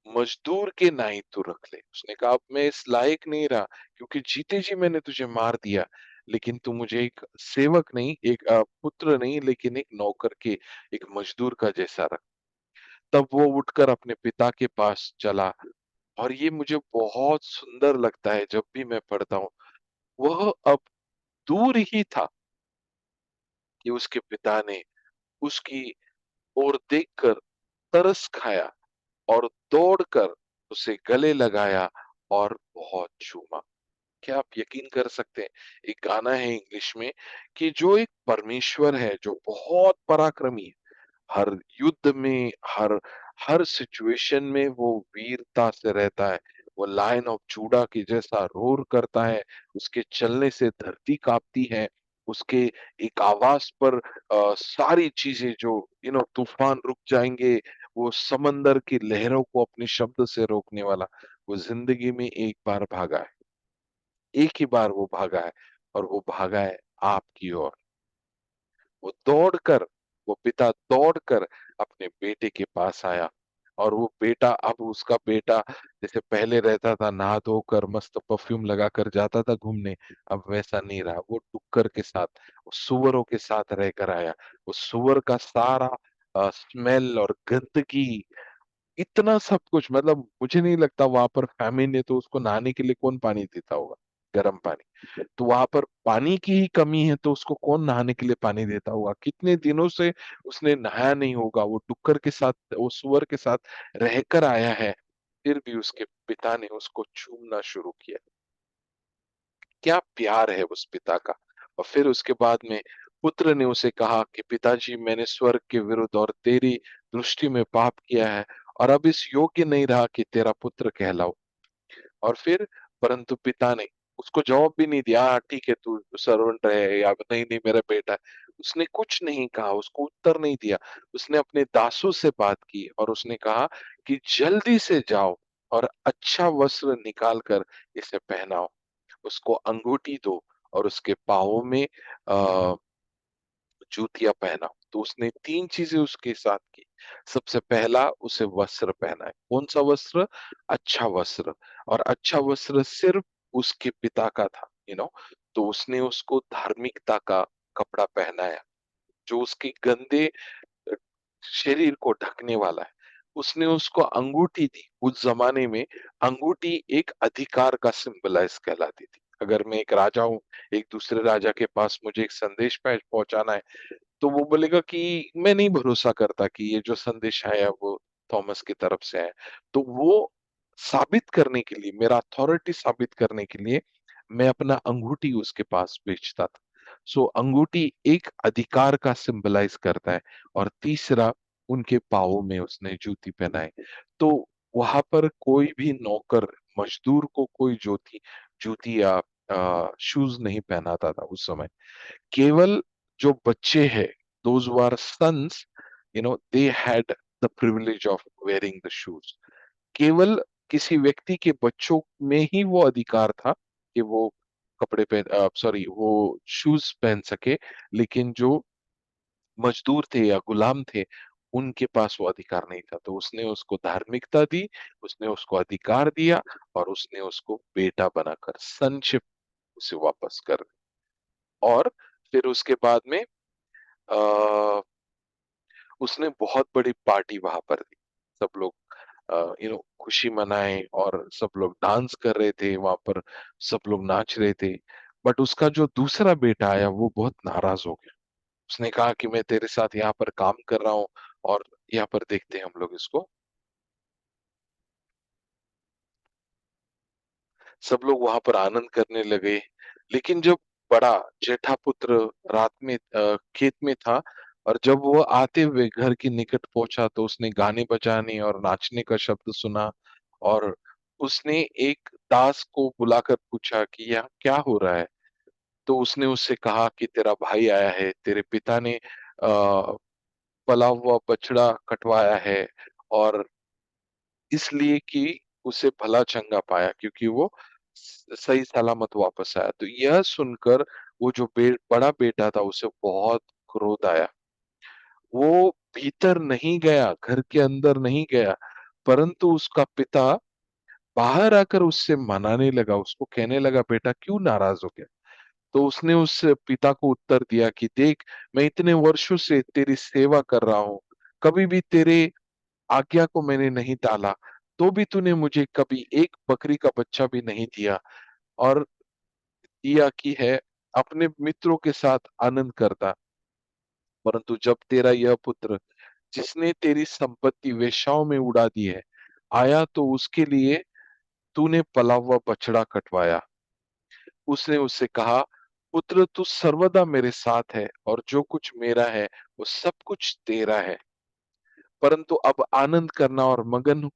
मजदूर के नाई तू रख ले। उसने कहा, अब मैं इस लायक नहीं रहा, क्योंकि जीते जी मैंने तुझे मार दिया, लेकिन तू मुझे एक सेवक नहीं, एक पुत्र नहीं, लेकिन एक नौकर के, एक मजदूर का जैसा रख। तब वो उठकर अपने पिता के पास चला और ये मुझे बहुत सुंदर लगता है जब भी मैं पढ़ता हूँ। वह अब दूर ही था कि उसके पिता ने उसकी ओर देखकर तरस खाया और दौड़कर उसे गले लगाया और बहुत चूमा। क्या आप यकीन कर सकते हैं? एक गाना है इंग्लिश में कि जो एक परमेश्वर है, जो बहुत पराक्रमी है, हर युद्ध में, हर हर सिचुएशन में वो वीरता से रहता है। वो लायन ऑफ जूडा के जैसा रोर करता है, उसके चलने से धरती काँपती है, उसके एक आवाज़ पर सारी चीज़ें जो तूफ़ान रुक जाएँगे, वो समंदर की लहरों को अपने शब्द से रोकने वाला, वो ज़िंदगी में एक बार भागा है, एक ही बार वो भागा है और वो भागा है आपकी ओर। वो दौड़कर वो पिता दौड़कर अपने बेटे के पास आया और वो बेटा, अब उसका बेटा जैसे पहले रहता था नहा धोकर मस्त परफ्यूम लगाकर जाता था घूमने, अब वैसा नहीं रहा। वो डुक्कर के साथ, वो सूअरों के साथ रहकर आया। वो सूअर का सारा स्मेल और गंदगी, इतना सब कुछ, मतलब मुझे नहीं लगता वहां पर फैमिली ने तो उसको नहाने के लिए कौन पानी देता होगा, गर्म पानी। तो वहां पर पानी की ही कमी है तो उसको कौन नहाने के लिए पानी देता होगा? कितने दिनों से उसने नहाया नहीं होगा, वो डुक्कर के साथ, वो सूअर के साथ रहकर आया है, फिर भी उसके पिता ने उसको चूमना शुरू किया। क्या प्यार है उस पिता का। और फिर उसके बाद में पुत्र ने उसे कहा कि पिताजी, मैंने स्वर्ग के विरुद्ध और तेरी दृष्टि में पाप किया है और अब इस योग्य नहीं रहा कि तेरा पुत्र कहलाऊं। और फिर परंतु पिता ने उसको जवाब भी नहीं दिया, हाँ ठीक है तू सर्वेंट है, या नहीं नहीं मेरा बेटा है। उसने कुछ नहीं कहा, उसको उत्तर नहीं दिया। उसने अपने दासों से बात की और उसने कहा कि जल्दी से जाओ और अच्छा वस्त्र निकाल कर इसे पहनाओ, उसको अंगूठी दो और उसके पाँवों में अ, जूतियाँ पहनाओ। तो उसने 3 चीज़ें उसके साथ की। सबसे पहला उसे वस्त्र पहनाए। कौन-सा वस्त्र? अच्छा वस्त्र। और अच्छा वस्त्र सिर्फ़ उसके पिता का था, तो उसने उसको धार्मिकता का कपड़ा पहनाया, जो उसके गंदे अ, शरीर को ढकने वाला है। उसने उसको अंगूठी दी। उस ज़माने में अंगूठी एक अधिकार का सिम्बलाइज़ कहलाती थी। अगर मैं एक राजा हूँ, एक दूसरे राजा के पास मुझे एक संदेश पहुँचाना है, तो वो बोलेगा कि मैं नहीं भरोसा करता कि ये जो संदेश आया वो थॉमस की तरफ से है। तो वो साबित करने के लिए, मेरा अथॉरिटी साबित करने के लिए मैं अपना अंगूठी उसके पास बेचता था। सो अंगूठी एक अधिकार का सिंबलाइज़ करता है। और तीसरा, उनके पाँवों में उसने जूती पहनाई। तो वहाँ पर कोई भी नौकर मज़दूर को कोई जूती या शूज़ नहीं पहनाता था उस समय। केवल जो बच्चे हैं, those who are sons, they had the privilege of wearing the shoes. केवल किसी व्यक्ति के बच्चों में ही वो अधिकार था कि वो सॉरी, वो शूज़ पहन सके, लेकिन जो मज़दूर थे या गुलाम थे, उनके पास वो अधिकार नहीं था। तो उसने उसको धार्मिकता दी, उसने उसको अधिकार दिया और उसने उसको बेटा बनाकर sonship उसे वापस कर दी। और फिर उसके बाद में अ, उसने बहुत बड़ी पार्टी वहाँ पर दी। सब लोग खुशी मनाए और सब लोग डांस कर रहे थे, वहाँ पर सब लोग नाच रहे थे। बट उसका जो दूसरा बेटा आया वो बहुत नाराज़ हो गया। उसने कहा कि मैं तेरे साथ यहाँ पर काम कर रहा हूँ और यहाँ पर देखते हैं हम लोग इसको। सब लोग वहां पर आनंद करने लगे। लेकिन जब बड़ा जेठा पुत्र रात में खेत में था और जब वो आते हुए घर के निकट पहुंचा तो उसने गाने बजाने और नाचने का शब्द सुना। और उसने एक दास को बुलाकर पूछा कि यह क्या हो रहा है। तो उसने उससे कहा कि तेरा भाई आया है, तेरे पिता ने पला हुआ बछड़ा कटवाया है और इसलिए कि उसे भला चंगा पाया, क्योंकि वो सही सलामत वापस आया। तो यह सुनकर वो जो बड़ा बेटा था उसे बहुत क्रोध आया। वो भीतर नहीं गया, घर के अंदर नहीं गया, परंतु उसका पिता बाहर आकर उससे मनाने लगा, उसको कहने लगा, बेटा क्यों नाराज हो गया। तो उसने उस पिता को उत्तर दिया कि देख, मैं इतने वर्षों से तेरी सेवा कर रहा हूँ, कभी भी तेरे आज्ञा को मैंने नहीं टाला, तो भी तूने मुझे कभी एक बकरी का बच्चा भी नहीं दिया। और दिया की है अपने मित्रों के साथ आनंद करता, परंतु जब तेरा यह पुत्र जिसने तेरी संपत्ति वेश्याओं में उड़ा दी है आया, तो उसके लिए तूने पला हुआ बछड़ा कटवाया। उसने उससे कहा, पुत्र तू सर्वदा मेरे साथ है और जो कुछ मेरा है वो सब कुछ तेरा है, परंतु अब आनंद करना और मगन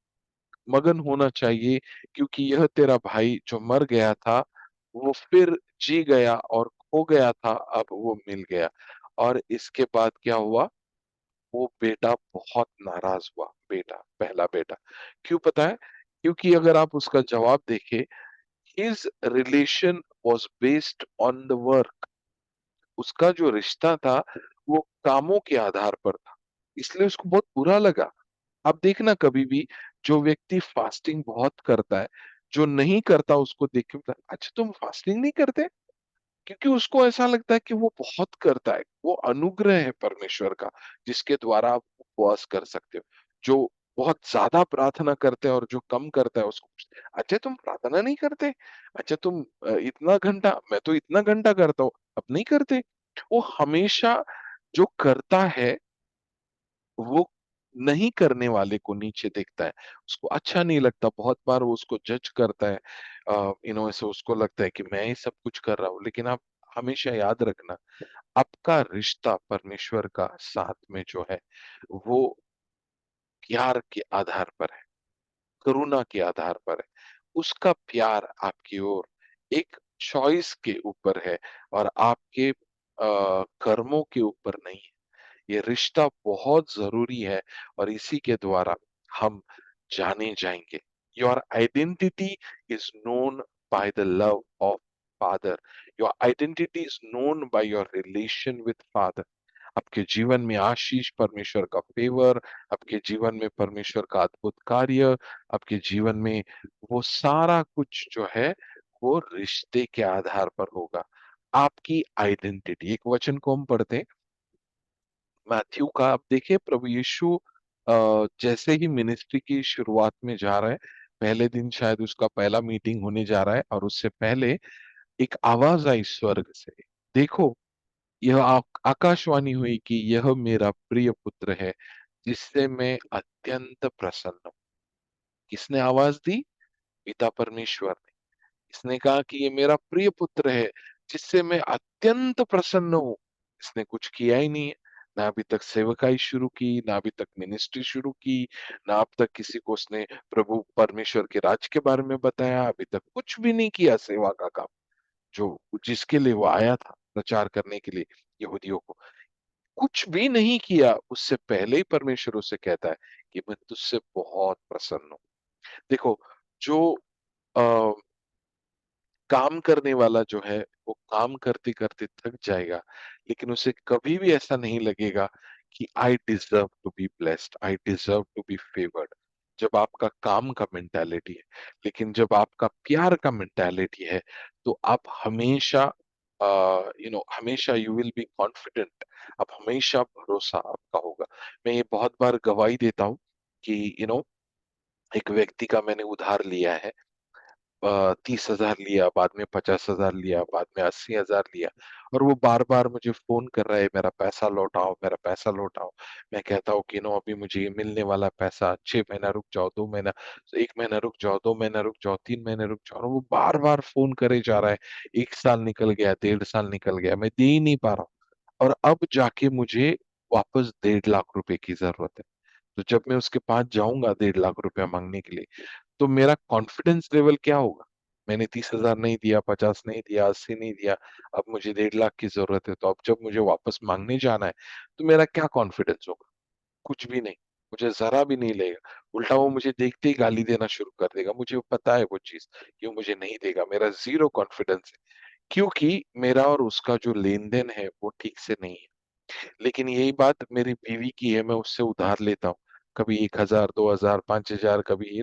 मगन होना चाहिए, क्योंकि यह तेरा भाई जो मर गया था वो फिर जी गया और खो गया था, अब वो मिल गया। और इसके बाद क्या हुआ, वो बेटा बहुत नाराज हुआ, बेटा, पहला बेटा। क्यों पता है? क्योंकि अगर आप उसका जवाब देखें, his relation was based on the work. उसका जो रिश्ता था वो कामों के आधार पर था, इसलिए उसको बहुत बुरा लगा। आप देखना कभी भी जो व्यक्ति फास्टिंग बहुत करता है, जो नहीं करता उसको देख के बोलता है, अच्छा तुम फास्टिंग नहीं करते, क्योंकि उसको ऐसा लगता है कि वो बहुत करता है, वो अनुग्रह है परमेश्वर का जिसके द्वारा आप उपवास कर सकते हो। जो बहुत ज्यादा प्रार्थना करते हैं और जो कम करता है उसको पूछते हैं, अच्छा तुम प्रार्थना नहीं करते, अच्छा तुम इतना घंटा, मैं तो इतना घंटा करता हूँ, अब नहीं करते। वो हमेशा जो करता है वो नहीं करने वाले को नीचे देखता है, उसको अच्छा नहीं लगता, बहुत बार वो उसको जज करता है। ऐसे उसको लगता है कि मैं ही सब कुछ कर रहा हूँ। लेकिन आप हमेशा याद रखना, आपका रिश्ता परमेश्वर का साथ में जो है वो प्यार के आधार पर है, करुणा के आधार पर है। उसका प्यार आपकी ओर एक चॉइस के ऊपर है और आपके कर्मों के ऊपर नहीं है। ये रिश्ता बहुत जरूरी है और इसी के द्वारा हम जाने जाएंगे। Your identity is known by the love of father. Your identity is known by your relation with father. आपके जीवन में आशीष, परमेश्वर का फेवर, आपके जीवन में परमेश्वर का अद्भुत कार्य, आपके जीवन में वो सारा कुछ जो है वो रिश्ते के आधार पर होगा। आपकी आइडेंटिटी, एक वचन को हम पढ़ते हैं मैथ्यू का, आप देखिए प्रभु यीशु जैसे ही मिनिस्ट्री की शुरुआत में जा रहा है, पहले दिन शायद उसका पहला मीटिंग होने जा रहा है और उससे पहले एक आवाज आई स्वर्ग से, देखो यह आकाशवाणी हुई कि यह मेरा प्रिय पुत्र है जिससे मैं अत्यंत प्रसन्न हूं। किसने आवाज दी? पिता परमेश्वर ने। इसने कहा कि ये मेरा प्रिय पुत्र है जिससे मैं अत्यंत प्रसन्न हूं। इसने कुछ किया ही नहीं है, ना अभी तक सेवकाई शुरू की, ना अभी तक मिनिस्ट्री शुरू की, ना अब तक किसी को उसने प्रभु परमेश्वर के राज के बारे में बताया, अभी तक कुछ भी नहीं किया सेवा का काम, जो जिसके लिए वो आया था, प्रचार करने के लिए यहूदियों को। कुछ भी नहीं किया, उससे पहले ही परमेश्वर उसे कहता है कि मैं तुझसे बहुत प्रसन्न हूँ। देखो, जो अ, काम करने वाला जो है, वो काम करते-करते थक जाएगा, लेकिन उसे कभी भी ऐसा नहीं लगेगा कि I deserve to be blessed, I deserve to be favoured. जब आपका काम का मेंटालिटी है, लेकिन जब आपका प्यार का मेंटालिटी है, तो आप हमेशा हमेशा यू विल बी कॉन्फिडेंट, आप हमेशा भरोसा आपका होगा। मैं ये बहुत बार गवाही देता हूँ कि एक व्यक्ति का मैंने उधार लिया है। 30,000 लिया, बाद में 50,000 लिया, बाद में 80,000 लिया और वो बार-बार मुझे फ़ोन कर रहा है, मेरा पैसा लौटाओ, मेरा पैसा लौटाओ। मैं कहता हूँ कि अभी मुझे ये मिलने वाला पैसा 6 महीना रुक जाओ, 2 महीना, 1 महीना रुक जाओ, 2 महीना रुक जाओ, 3 महीने रुक जाओ और वो बार-बार फ़ोन करे जा रहा है। 1 साल निकल गया, 1.5 साल निकल गया, मैं दे ही नहीं पा रहा हूँ और अब जाके मुझे वापस 1.5 लाख रुपए की ज़रूरत है। तो जब मैं उसके पास जाऊँगा 1.5 लाख रुपया माँगने के लिए, तो मेरा कॉन्फिडेंस लेवल क्या होगा? मैंने 30,000 नहीं दिया, 50 नहीं दिया, 80 नहीं दिया, अब मुझे 1.5 लाख की ज़रूरत है, तो अब जब मुझे वापस माँगने जाना है, तो मेरा क्या कॉन्फिडेंस होगा? कुछ भी नहीं, मुझे ज़रा भी नहीं लगेगा। उल्टा वो मुझे देखते ही गाली देना शुरू कर देगा, मुझे पता है वो चीज़ कि वो मुझे नहीं देगा, मेरा ज़ीरो कॉन्फिडेंस है, क्योंकि मेरा और उसका जो लेन-देन है, वो ठीक से नहीं है। लेकिन यही बात मेरी बीवी की है, मैं उससे उधार लेता हूँ। कभी 1,000, 2,000, 5,000 कभी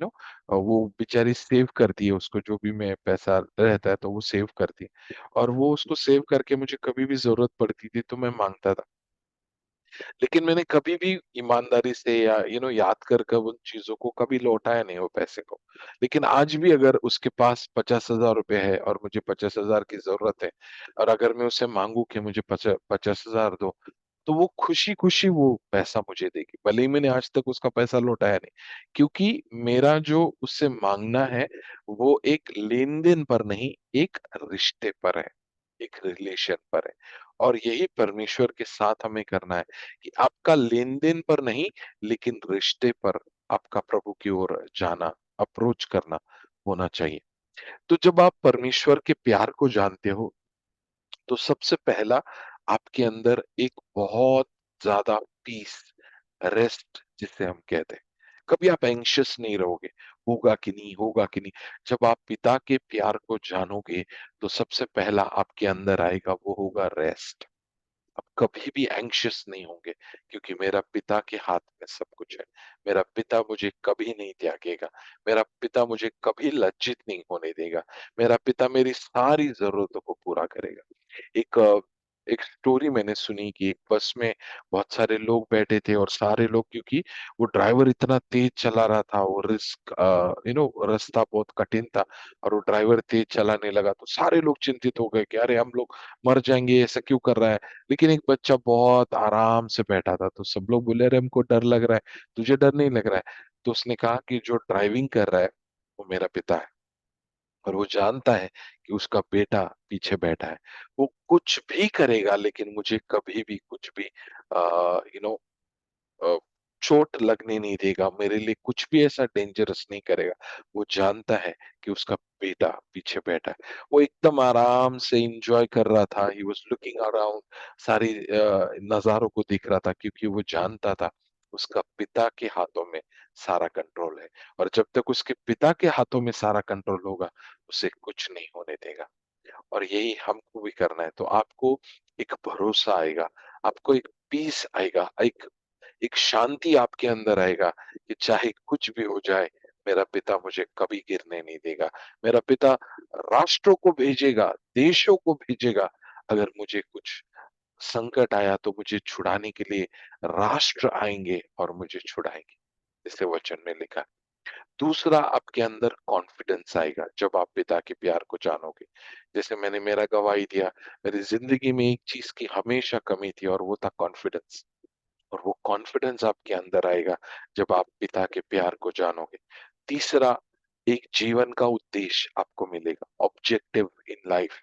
वो बेचारी सेव करती है उसको जो भी मैं पैसा रहता है तो वो सेव करती है। और वो उसको सेव करके मुझे कभी भी ज़रूरत पड़ती थी तो मैं माँगता था। लेकिन मैंने कभी भी ईमानदारी से या याद कर कर उन चीज़ों को कभी लौटाया नहीं वो पैसे को। लेकिन आज भी अगर उसके पास 50,000 रुपए है और मुझे 50,000 की ज़रूरत है और अगर मैं उससे माँगू कि मुझे 50,000 दो, तो वो खुशी-खुशी वो पैसा मुझे देगी। भले ही मैंने आज तक उसका पैसा लौटाया नहीं, क्योंकि मेरा जो उससे माँगना है, वो एक लेन-देन पर नहीं, एक रिश्ते पर है, एक रिलेशन पर है। और यही परमेश्वर के साथ हमें करना है कि आपका लेन-देन पर नहीं, लेकिन रिश्ते पर आपका प्रभु की ओर जाना, अप्रोच करना होना चाहिए। तो जब आप परमेश्वर के प्यार को जानते हो, तो सबसे पहला आपके अंदर एक बहुत ज़्यादा पीस, रेस्ट जिसे हम कहते हैं। कभी आप एंग्ज़ियस नहीं रहोगे, होगा कि नहीं, होगा कि नहीं। जब आप पिता के प्यार को जानोगे, तो सबसे पहला आपके अंदर आएगा वो होगा रेस्ट। आप कभी भी एंग्ज़ियस नहीं होंगे क्योंकि मेरा पिता के हाथ में सब कुछ है। मेरा पिता मुझे कभी नहीं त्यागेगा। मेरा पिता मुझे कभी लज्जित नहीं होने देगा। मेरा पिता मेरी सारी ज़रूरतों को पूरा करेगा। एक एक स्टोरी मैंने सुनी कि एक बस में बहुत सारे लोग बैठे थे और सारे लोग, क्योंकि वो ड्राइवर इतना तेज चला रहा था, वो रास्ता बहुत कठिन था और वो ड्राइवर तेज चलाने लगा तो सारे लोग चिंतित हो गए कि अरे हम लोग मर जाएँगे, ऐसा क्यों कर रहा है? लेकिन एक बच्चा बहुत आराम से बैठा था, तो सब लोग बोले, "अरे हमको डर लग रहा है, तुझे डर नहीं लग रहा है?" तो उसने कहा कि जो ड्राइविंग कर रहा है, वो मेरा पिता है और वो जानता है कि उसका बेटा पीछे बैठा है। वो कुछ भी करेगा लेकिन मुझे कभी भी कुछ भी अ, यू नो अ, चोट लगने नहीं देगा, मेरे लिए कुछ भी ऐसा डेंजरस नहीं करेगा। वो जानता है कि उसका बेटा पीछे बैठा है। वो एकदम आराम से एन्जॉय कर रहा था, ही वाज़ लुकिंग अराउंड, सारी नज़ारों को देख रहा था क्योंकि वो जानता था उसका पिता के हाथों में सारा कंट्रोल है और जब तक उसके पिता के हाथों में सारा कंट्रोल होगा, उसे कुछ नहीं होने देगा। और यही हमको भी करना है। तो आपको एक भरोसा आएगा, आपको एक पीस आएगा, एक एक शांति आपके अंदर आएगा कि चाहे कुछ भी हो जाए, मेरा पिता मुझे कभी गिरने नहीं देगा। मेरा पिता राष्ट्रों को भेजेगा, देशों को भेजेगा, अगर मुझे कुछ संकट आया तो मुझे छुड़ाने के लिए राष्ट्र आएँगे और मुझे छुड़ाएँगे। जैसे वचन में लिखा है। दूसरा आपके अंदर कॉन्फिडेंस आएगा जब आप पिता के प्यार को जानोगे। जैसे मैंने मेरा गवाही दिया, मेरी ज़िंदगी में एक चीज़ की हमेशा कमी थी और वो था कॉन्फिडेंस। और वो कॉन्फिडेंस आपके अंदर आएगा जब आप पिता के प्यार को जानोगे। तीसरा, एक जीवन का उद्देश्य आपको मिलेगा, ऑब्जेक्टिव इन लाइफ।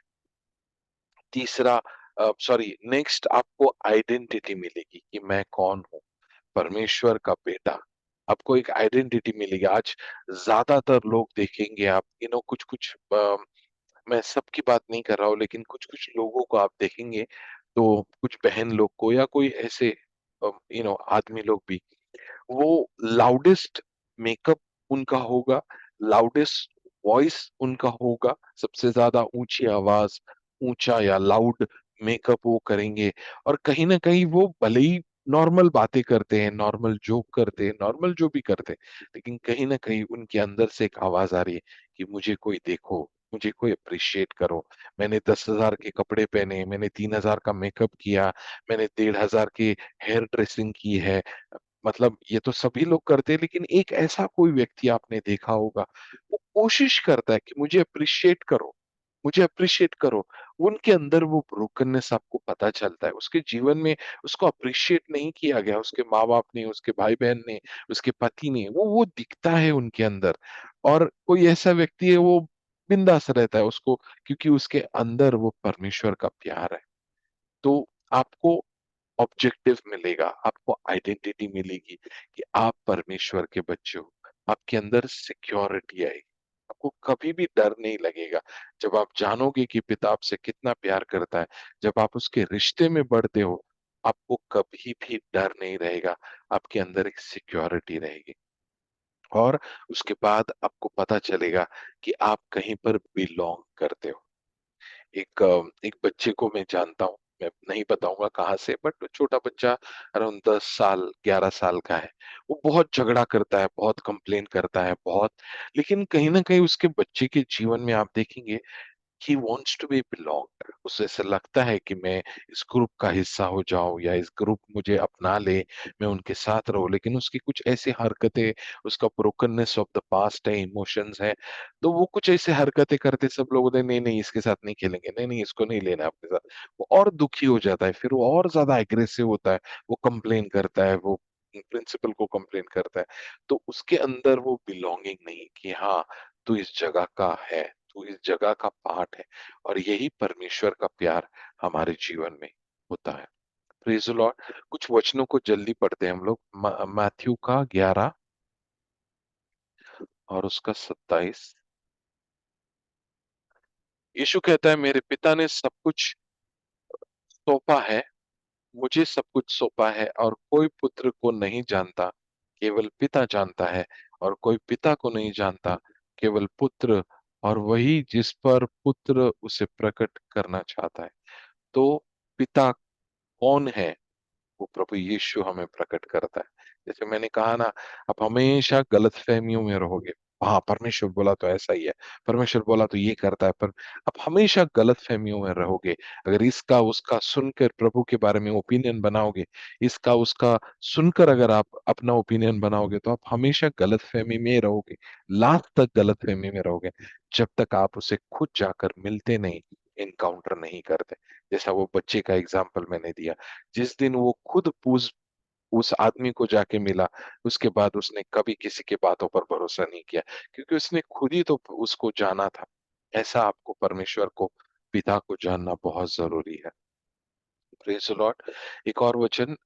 तीसरा, सॉरी, नेक्स्ट आपको आइडेंटिटी मिलेगी कि मैं कौन हूँ, परमेश्वर का बेटा। आपको एक आइडेंटिटी मिलेगी। आज ज़्यादातर लोग देखेंगे आप, कुछ-कुछ मैं सबकी बात नहीं कर रहा हूँ, लेकिन कुछ-कुछ लोगों को आप देखेंगे, तो कुछ बहन लोग को या कोई ऐसे आदमी लोग भी, वो लाउडेस्ट मेकअप उनका होगा, लाउडेस्ट वॉइस उनका होगा, सबसे ज़्यादा ऊँची आवाज़, ऊँचा या लाउड मेकअप वो करेंगे, और कहीं न कहीं वो भले ही नॉर्मल बातें करते हैं, नॉर्मल जोक करते हैं, नॉर्मल जो भी करते हैं, लेकिन कहीं न कहीं उनके अंदर से एक आवाज़ आ रही है कि मुझे कोई देखो, मुझे कोई एप्रिशिएट करो। मैंने 10,000 के कपड़े पहने, मैंने 3,000 का मेकअप किया, मैंने 1,500 की हेयर ड्रेसिंग की है। मतलब ये तो सभी लोग करते हैं, लेकिन एक ऐसा कोई व्यक्ति आपने देखा होगा, वो कोशिश करता है कि मुझे एप्रिशिएट करो, मुझे एप्रिशिएट करो। उनके अंदर वो ब्रोकननेस आपको पता चलता है। उसके जीवन में उसको एप्रिशिएट नहीं किया गया, उसके माँ-बाप ने, उसके भाई-बहन ने, उसके पति ने, वो दिखता है उनके अंदर। और कोई ऐसा व्यक्ति है, वो बिंदास रहता है उसको, क्योंकि उसके अंदर वो परमेश्वर का प्यार है। तो आपको ऑब्जेक्टिव मिलेगा, आपको आइडेंटिटी मिलेगी कि आप परमेश्वर के बच्चे हो। आपके अंदर सिक्योरिटी आएगी। आपको कभी भी डर नहीं लगेगा। जब आप जानोगे कि पिता आपसे कितना प्यार करता है, जब आप उसके रिश्ते में बढ़ते हो, आपको कभी भी डर नहीं रहेगा। आपके अंदर एक सिक्योरिटी रहेगी, और उसके बाद आपको पता चलेगा कि आप कहीं पर बिलॉन्ग करते हो। एक बच्चे को मैं जानता हूँ, मैं नहीं बताऊँगा कहाँ से, बट छोटा बच्चा अराउंड 10 साल, 11 साल का है। वो बहुत झगड़ा करता है, बहुत कंप्लेन करता है, बहुत, लेकिन कहीं न कहीं उसके बच्चे के जीवन में आप देखेंगे, ही वांट्स टू बी बिलॉन्ग्ड। उसे ऐसा लगता है कि मैं इस ग्रुप का हिस्सा हो जाऊं, या इस ग्रुप मुझे अपना ले, मैं उनके साथ रहूं, लेकिन उसकी कुछ ऐसी हरकतें, उसका ब्रोकननेस ऑफ द पास्ट है, इमोशंस है, तो वो कुछ ऐसे हरकतें करते, सब लोग बोलते हैं, नहीं नहीं इसके साथ नहीं खेलेंगे, नहीं नहीं इसको नहीं लेना अपने साथ। वो और दुखी हो जाता है, फिर वो और ज्यादा एग्रेसिव होता है, वो कंप्लेन करता है, वो प्रिंसिपल को कंप्लेन करता है। तो उसके अंदर वो बिलोंगिंग नहीं, कि हाँ, तू इस जगह का है, तू इस जगह का पार्ट है। और यही परमेश्वर का प्यार हमारे जीवन में होता है। Praise the Lord. कुछ वचनों को जल्दी पढ़ते हैं हम लोग। मैथ्यू का 11 और उसका 27। यीशु कहता है, मेरे पिता ने सब कुछ सौंपा है, मुझे सब कुछ सौंपा है, और कोई पुत्र को नहीं जानता, केवल पिता जानता है, और कोई पिता को नहीं जानता, केवल पुत्र, और वही जिस पर पुत्र उसे प्रकट करना चाहता है। तो पिता कौन है? वो प्रभु यीशु हमें प्रकट करता है। जैसे मैंने कहा ना, आप हमेशा गलतफ़हमियों में रहोगे। हाँ, परमेश्वर बोला तो ऐसा ही है, परमेश्वर बोला तो ये करता है, पर आप हमेशा गलतफ़हमियों में रहोगे। अगर इसका उसका सुनकर प्रभु के बारे में ओपिनियन बनाओगे, इसका उसका सुनकर अगर आप अपना ओपिनियन बनाओगे, तो आप हमेशा गलतफ़हमी में रहोगे। लास्ट तक गलतफ़हमी में रहोगे, जब तक आप उसे खुद जाकर मिलते नहीं, एनकाउंटर नहीं करते। जैसा वो बच्चे का एग्ज़ाम्पल मैंने दिया। जिस दिन वो खुद उस आदमी को जाके मिला, उसके बाद उसने कभी किसी की बातों पर भरोसा नहीं किया, क्योंकि उसने खुद ही तो उसको जाना था। ऐसा आपको परमेश्वर को, पिता को जानना बहुत ज़रूरी है। Praise the Lord. एक और वचन,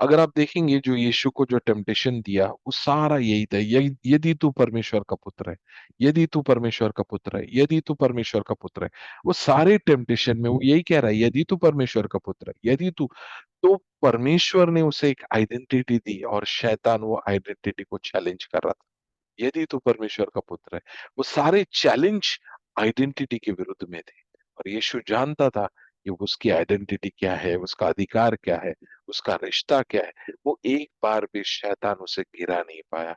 अगर आप देखेंगे, जो यीशु को जो टेम्पटेशन दिया, वो सारा यही था, यदि तू परमेश्वर का पुत्र है, यदि तू परमेश्वर का पुत्र है, यदि तू परमेश्वर का पुत्र है। वो सारे टेम्पटेशन में वो यही कह रहा है, यदि तू परमेश्वर का पुत्र है, यदि तू। तो परमेश्वर ने उसे एक आइडेंटिटी दी, और शैतान वो आइडेंटिटी को चैलेंज कर रहा था। यदि तू परमेश्वर का पुत्र है, वो सारे चैलेंज आइडेंटिटी के विरुद्ध में थे। और यीशु जानता था कि उसकी आइडेंटिटी क्या है, उसका अधिकार क्या है, उसका रिश्ता क्या है। वो एक बार भी शैतान उसे गिरा नहीं पाया।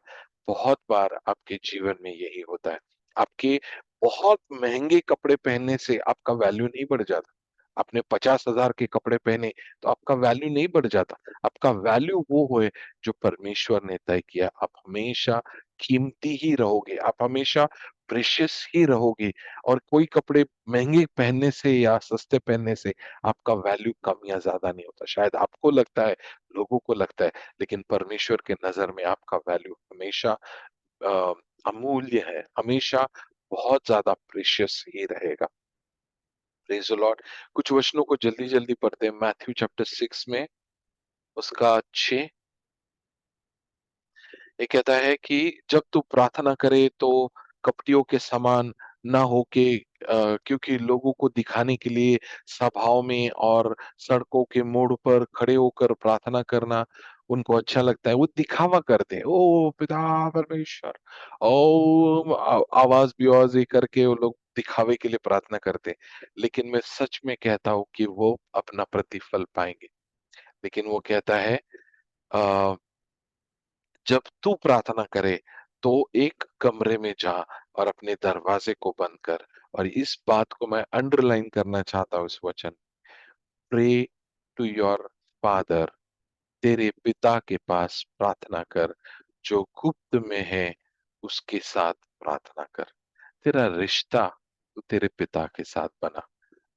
बहुत बार आपके जीवन में यही होता है। आपके बहुत महंगे कपड़े पहनने से आपका वैल्यू नहीं बढ़ जाता। आपने 50,000 के कपड़े पहने, तो आपका वैल्यू नहीं बढ़ जाता। आपका वैल्यू वो है जो परमेश्वर ने तय किया। आप हमेशा कीमती ही रहोगे, आप हमेशा प्रेशियस ही रहोगे, और कोई कपड़े महँगे पहनने से या सस्ते पहनने से आपका वैल्यू कम या ज़्यादा नहीं होता। शायद आपको लगता है, लोगों को लगता है, लेकिन परमेश्वर के नज़र में आपका वैल्यू हमेशा अ, अमूल्य है, हमेशा बहुत ज़्यादा प्रेशियस ही रहेगा। Praise the Lord. कुछ वचनों को जल्दी जल्दी पढ़ते हैं। मैथ्यू चैप्टर 6 में उसका 6, ये कहता है कि जब तू प्रार्थना करे तो कपटियों के समान ना होके, क्योंकि लोगों को दिखाने के लिए सभाओं में और सड़कों के मोड़ पर खड़े होकर प्रार्थना करना उनको अच्छा लगता है। वो दिखावा करते हैं, ओ पिता परमेश्वर, ओ आवाज बेआवाज ये करके वो लोग दिखावे के लिए प्रार्थना करते हैं। लेकिन मैं सच में कहता हूँ कि वो अपना प्रतिफल पाएंगे। लेकिन वो कहता है, जब तू प्रार्थना करे तो एक कमरे में जा और अपने दरवाजे को बंद कर। और इस बात को मैं अंडरलाइन करना चाहता हूँ, इस वचन, प्रे टू योर फादर, तेरे पिता के पास प्रार्थना कर, जो गुप्त में है उसके साथ प्रार्थना कर। तेरा रिश्ता तो तेरे पिता के साथ बना।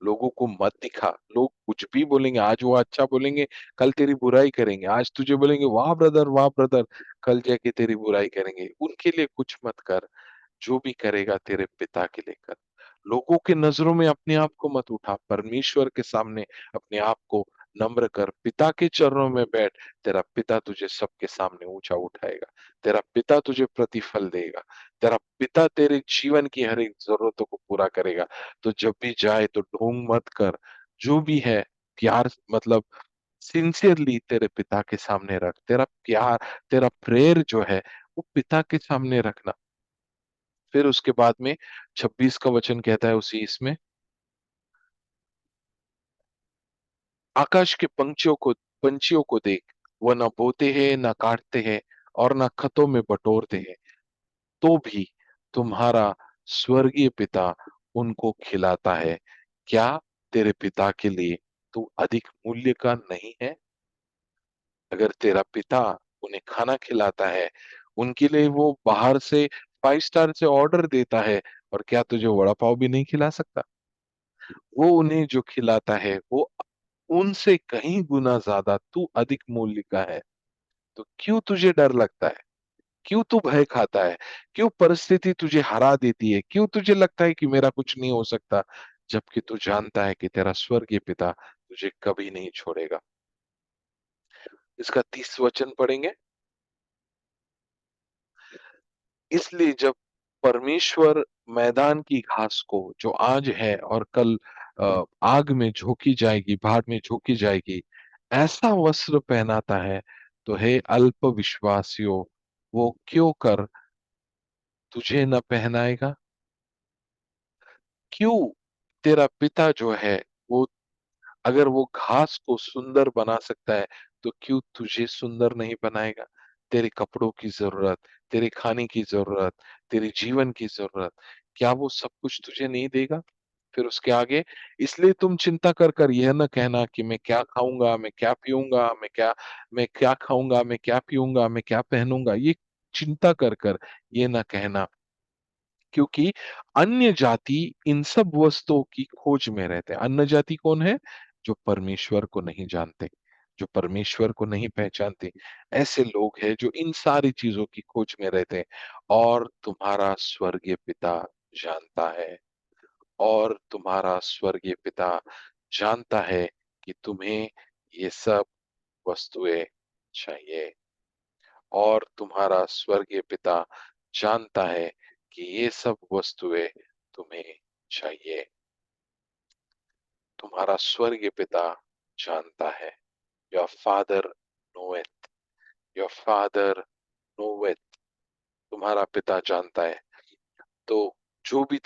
लोगों को मत दिखा। लोग कुछ भी बोलेंगे, आज वो अच्छा बोलेंगे, कल तेरी बुराई करेंगे। आज तुझे बोलेंगे वाह ब्रदर, वाह ब्रदर, कल जाके तेरी बुराई करेंगे। उनके लिए कुछ मत कर, जो भी करेगा तेरे पिता के लिए कर। लोगों के नजरों में अपने आप को मत उठा, परमेश्वर के सामने अपने आप को नम्र कर, पिता के चरणों में बैठ। तेरा पिता तुझे सबके सामने ऊंचा उठाएगा। तेरा पिता तुझे प्रतिफल देगा। तेरा पिता तेरे जीवन की हर एक जरूरतों को पूरा करेगा। तो जब भी जाए तो ढोंग मत कर, जो भी है प्यार, मतलब सिंसियरली तेरे पिता के सामने रख। तेरा प्यार, तेरा प्रेयर जो है वो पिता के सामने रखना। फिर उसके बाद में 26 का वचन कहता है उसी इसमें, आकाश के पंछियों को देख, वह न बोते हैं न काटते हैं और न खतों में बटोरते हैं, तो भी तुम्हारा स्वर्गीय पिता उनको खिलाता है। क्या तेरे पिता के लिए तू अधिक मूल्य का नहीं है? अगर तेरा पिता उन्हें खाना खिलाता है, उनके लिए वो बाहर से 5 स्टार से ऑर्डर देता है, और क्या तुझे वड़ा पाव भी नहीं खिला सकता? वो उन्हें जो खिलाता है वो उनसे कहीं गुना ज्यादा तू अधिक मूल्य का है। तो क्यों तुझे डर लगता है? क्यों तू भय खाता है? क्यों परिस्थिति तुझे हरा देती है? क्यों तुझे लगता है कि मेरा कुछ नहीं हो सकता, जबकि तू जानता है कि तेरा स्वर्गीय पिता तुझे कभी नहीं छोड़ेगा। इसका 30 वचन पढ़ेंगे। इसलिए जब परमेश्वर मैदान की घास को, जो आज है और कल आग में झोंकी जाएगी, भाड़ में झोंकी जाएगी, ऐसा वस्त्र पहनाता है, तो हे अल्प विश्वासियों, वो क्यों कर तुझे न पहनाएगा? क्यों तेरा पिता जो है वो, अगर वो घास को सुंदर बना सकता है, तो क्यों तुझे सुंदर नहीं बनाएगा? तेरे कपड़ों की जरूरत, तेरे खाने की जरूरत, तेरे जीवन की जरूरत, क्या वो सब कुछ तुझे नहीं देगा? फिर उसके आगे, इसलिए तुम चिंता कर कर यह न कहना कि मैं क्या खाऊंगा, मैं क्या पीऊंगा, मैं क्या खाऊंगा, मैं क्या पीऊंगा, मैं क्या पहनूंगा। ये चिंता कर कर ये न कहना, क्योंकि अन्य जाति इन सब वस्तुओं की खोज में रहते हैं। अन्य जाति कौन है? जो परमेश्वर को नहीं जानते, जो परमेश्वर को नहीं पहचानते। ऐसे लोग हैं जो इन सारी चीजों की खोज में रहते हैं। और तुम्हारा स्वर्गीय पिता जानता है, और तुम्हारा स्वर्गीय पिता जानता है कि तुम्हें ये सब वस्तुएं चाहिए। और तुम्हारा स्वर्गीय पिता जानता है कि ये सब वस्तुएं तुम्हें चाहिए। तुम्हारा स्वर्गीय पिता जानता है। योर फादर नोएथ, योर फादर नोएथ, तुम्हारा पिता जानता है। तो जो भी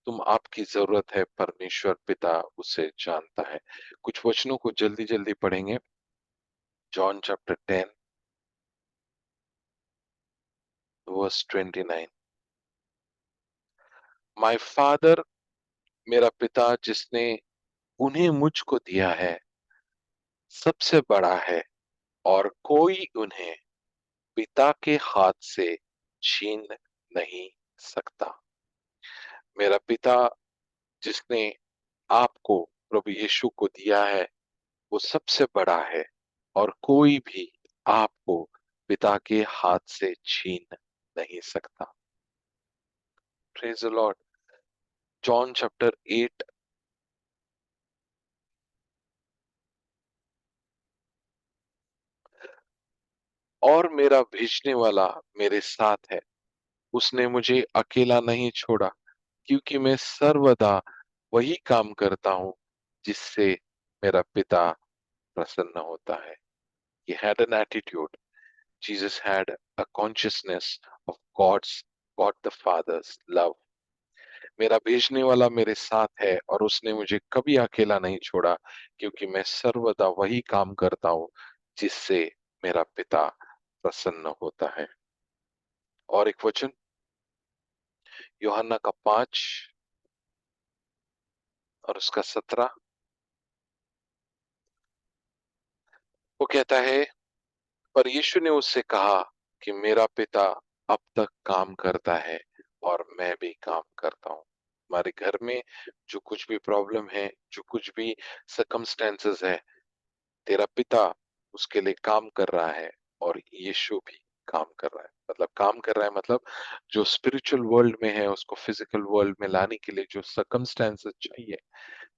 तुम आपकी जरूरत है, परमेश्वर पिता उसे जानता है। कुछ वचनों को जल्दी जल्दी पढ़ेंगे। John chapter 10 verse 29। My father, मेरा पिता जिसने उन्हें मुझको दिया है सबसे बड़ा है, और कोई उन्हें पिता के हाथ से छीन नहीं सकता। मेरा पिता जिसने आपको, प्रभु यीशु को दिया है, वो सबसे बड़ा है, और कोई भी आपको पिता के हाथ से छीन नहीं सकता। Praise the Lord. John chapter 8 और मेरा भेजने वाला मेरे साथ है, उसने मुझे अकेला नहीं छोड़ा, क्योंकि मैं सर्वदा वही काम करता हूँ जिससे मेरा पिता प्रसन्न होता है। He had an attitude. Jesus had a consciousness of God the Father's love. मेरा भेजने वाला मेरे साथ है और उसने मुझे कभी अकेला नहीं छोड़ा, क्योंकि मैं सर्वदा वही काम करता हूँ जिससे मेरा पिता प्रसन्न होता है। और एक वचन, यूहन्ना का 5 और उसका 17, वो कहता है, पर यीशु ने उससे कहा कि मेरा पिता अब तक काम करता है और मैं भी काम करता हूँ। हमारे घर में जो कुछ भी प्रॉब्लम है, जो कुछ भी सर्कमस्टेंसेस है, तेरा पिता उसके लिए काम कर रहा है और यीशु भी काम कर रहा है। मतलब काम कर रहा है मतलब जो स्पिरिचुअल वर्ल्ड में है उसको फिजिकल वर्ल्ड में लाने के लिए जो सर्कमस्टेंसेस चाहिए,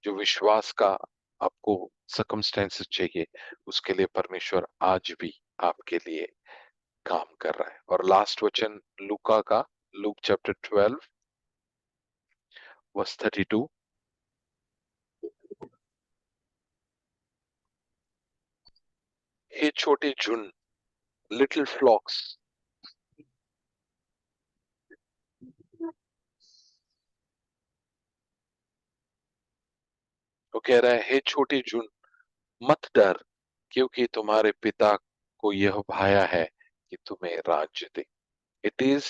जो विश्वास का आपको सर्कमस्टेंसेस चाहिए, उसके लिए परमेश्वर आज भी आपके लिए काम कर रहा है। और लास्ट वचन लूका का, लूक चैप्टर 12 वर्स 32, हे छोटे झुंड, लिटिल फ्लॉक्स, वो कह रहा है, हे छोटे झुंड, मत डर, क्योंकि तुम्हारे पिता को यह भाया है कि तुम्हें राज्य दे। It is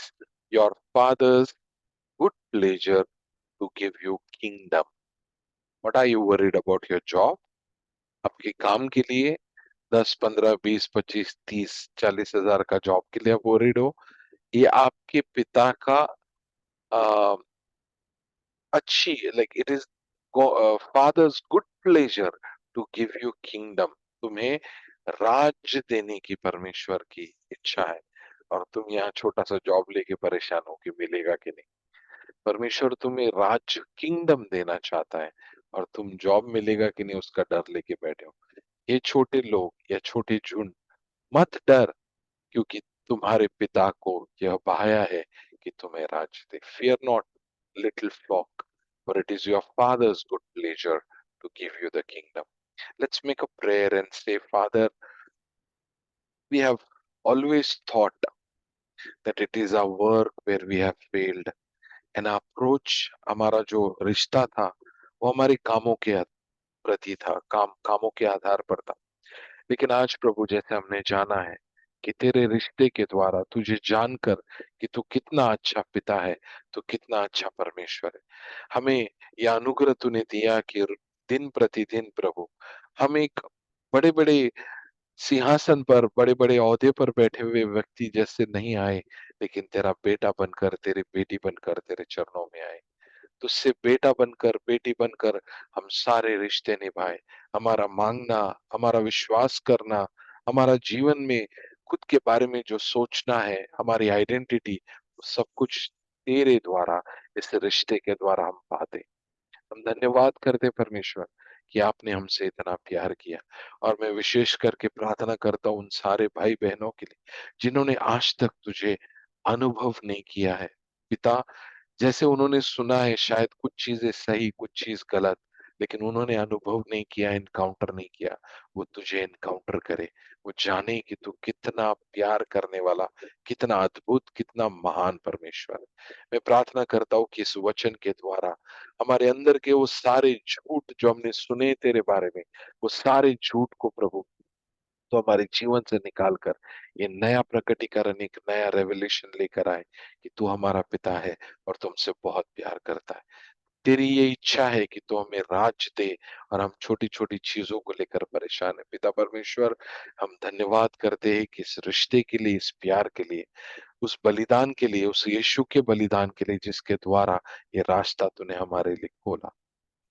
your father's good pleasure to give you kingdom. What are you worried about your job? आपके काम के लिए 10, 15, 20, 25, 30, 40 हजार का जॉब के लिए आप वरीड हो? ये आपके पिता का अच्छी, like it is father's good pleasure to give you kingdom. तुम्हें राज्य देने की परमेश्वर की इच्छा है, और तुम यहाँ छोटा सा जॉब लेके परेशान हो कि मिलेगा कि नहीं। परमेश्वर तुम्हें राज्य किंगडम देना चाहता है, और तुम जॉब मिलेगा कि नहीं उसका डर लेके बैठे हो। ये छोटे लोग या छोटे झुंड, मत डर, क्योंकि तुम्हारे पिता को यह भाया है कि तुम्हें राज्य दे। Fear not, little flock, for it is your Father's good pleasure to give you the kingdom. Let's make a prayer and say, Father, we have always thought that it is our work where we have failed, and our approach, हमारा जो रिश्ता था वो हमारे कामों के प्रति था, कामों के आधार पर था। लेकिन आज प्रभु, जैसे हमने जाना है कि तेरे रिश्ते के द्वारा, तुझे जानकर कि तू कितना अच्छा पिता है, तू कितना अच्छा परमेश्वर है, हमें यह अनुग्रह तूने दिया कि दिन प्रतिदिन प्रभु हम एक बड़े बड़े सिंहासन पर, बड़े बड़े ओहदे पर बैठे हुए व्यक्ति जैसे नहीं आए, लेकिन तेरा बेटा बनकर, तेरी बेटी बनकर तेरे चरणों में आए। तुझसे बेटा बनकर, बेटी बनकर हम सारे रिश्ते निभाए। हमारा मांगना, हमारा विश्वास करना, हमारा जीवन में खुद के बारे में जो सोचना है, हमारी आइडेंटिटी, सब कुछ तेरे द्वारा, इस रिश्ते के द्वारा हम पाते। हम धन्यवाद करते परमेश्वर कि आपने हमसे इतना प्यार किया। और मैं विशेष करके प्रार्थना करता हूँ उन सारे भाई बहनों के लिए जिन्होंने आज तक तुझे अनुभव नहीं किया है। पिता, जैसे उन्होंने सुना है शायद कुछ चीजें सही, कुछ चीज गलत, लेकिन उन्होंने अनुभव नहीं किया, एनकाउंटर नहीं किया, वो तुझे एनकाउंटर करे। वो जाने कि तू कितना प्यार करने वाला, कितना अद्भुत, कितना महान परमेश्वर है। मैं प्रार्थना करता हूँ कि इस वचन के द्वारा हमारे अंदर के वो सारे झूठ जो हमने सुने तेरे बारे में, वो सारे झूठ को प्रभु तो हमारे जीवन से निकाल कर ये नया प्रकटीकरण, एक नया रेवलेशन लेकर आए कि तू हमारा पिता है और तुमसे बहुत प्यार करता है। तेरी ये इच्छा है कि तू हमें राज दे, और हम छोटी छोटी चीजों को लेकर परेशान है। पिता परमेश्वर, हम धन्यवाद करते हैं कि इस रिश्ते के लिए, इस प्यार के लिए, उस बलिदान के लिए, उस यीशु के बलिदान के लिए जिसके द्वारा ये रास्ता तूने हमारे लिए खोला।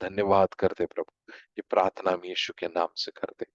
धन्यवाद करते प्रभु, ये प्रार्थना हम यीशु के नाम से करते।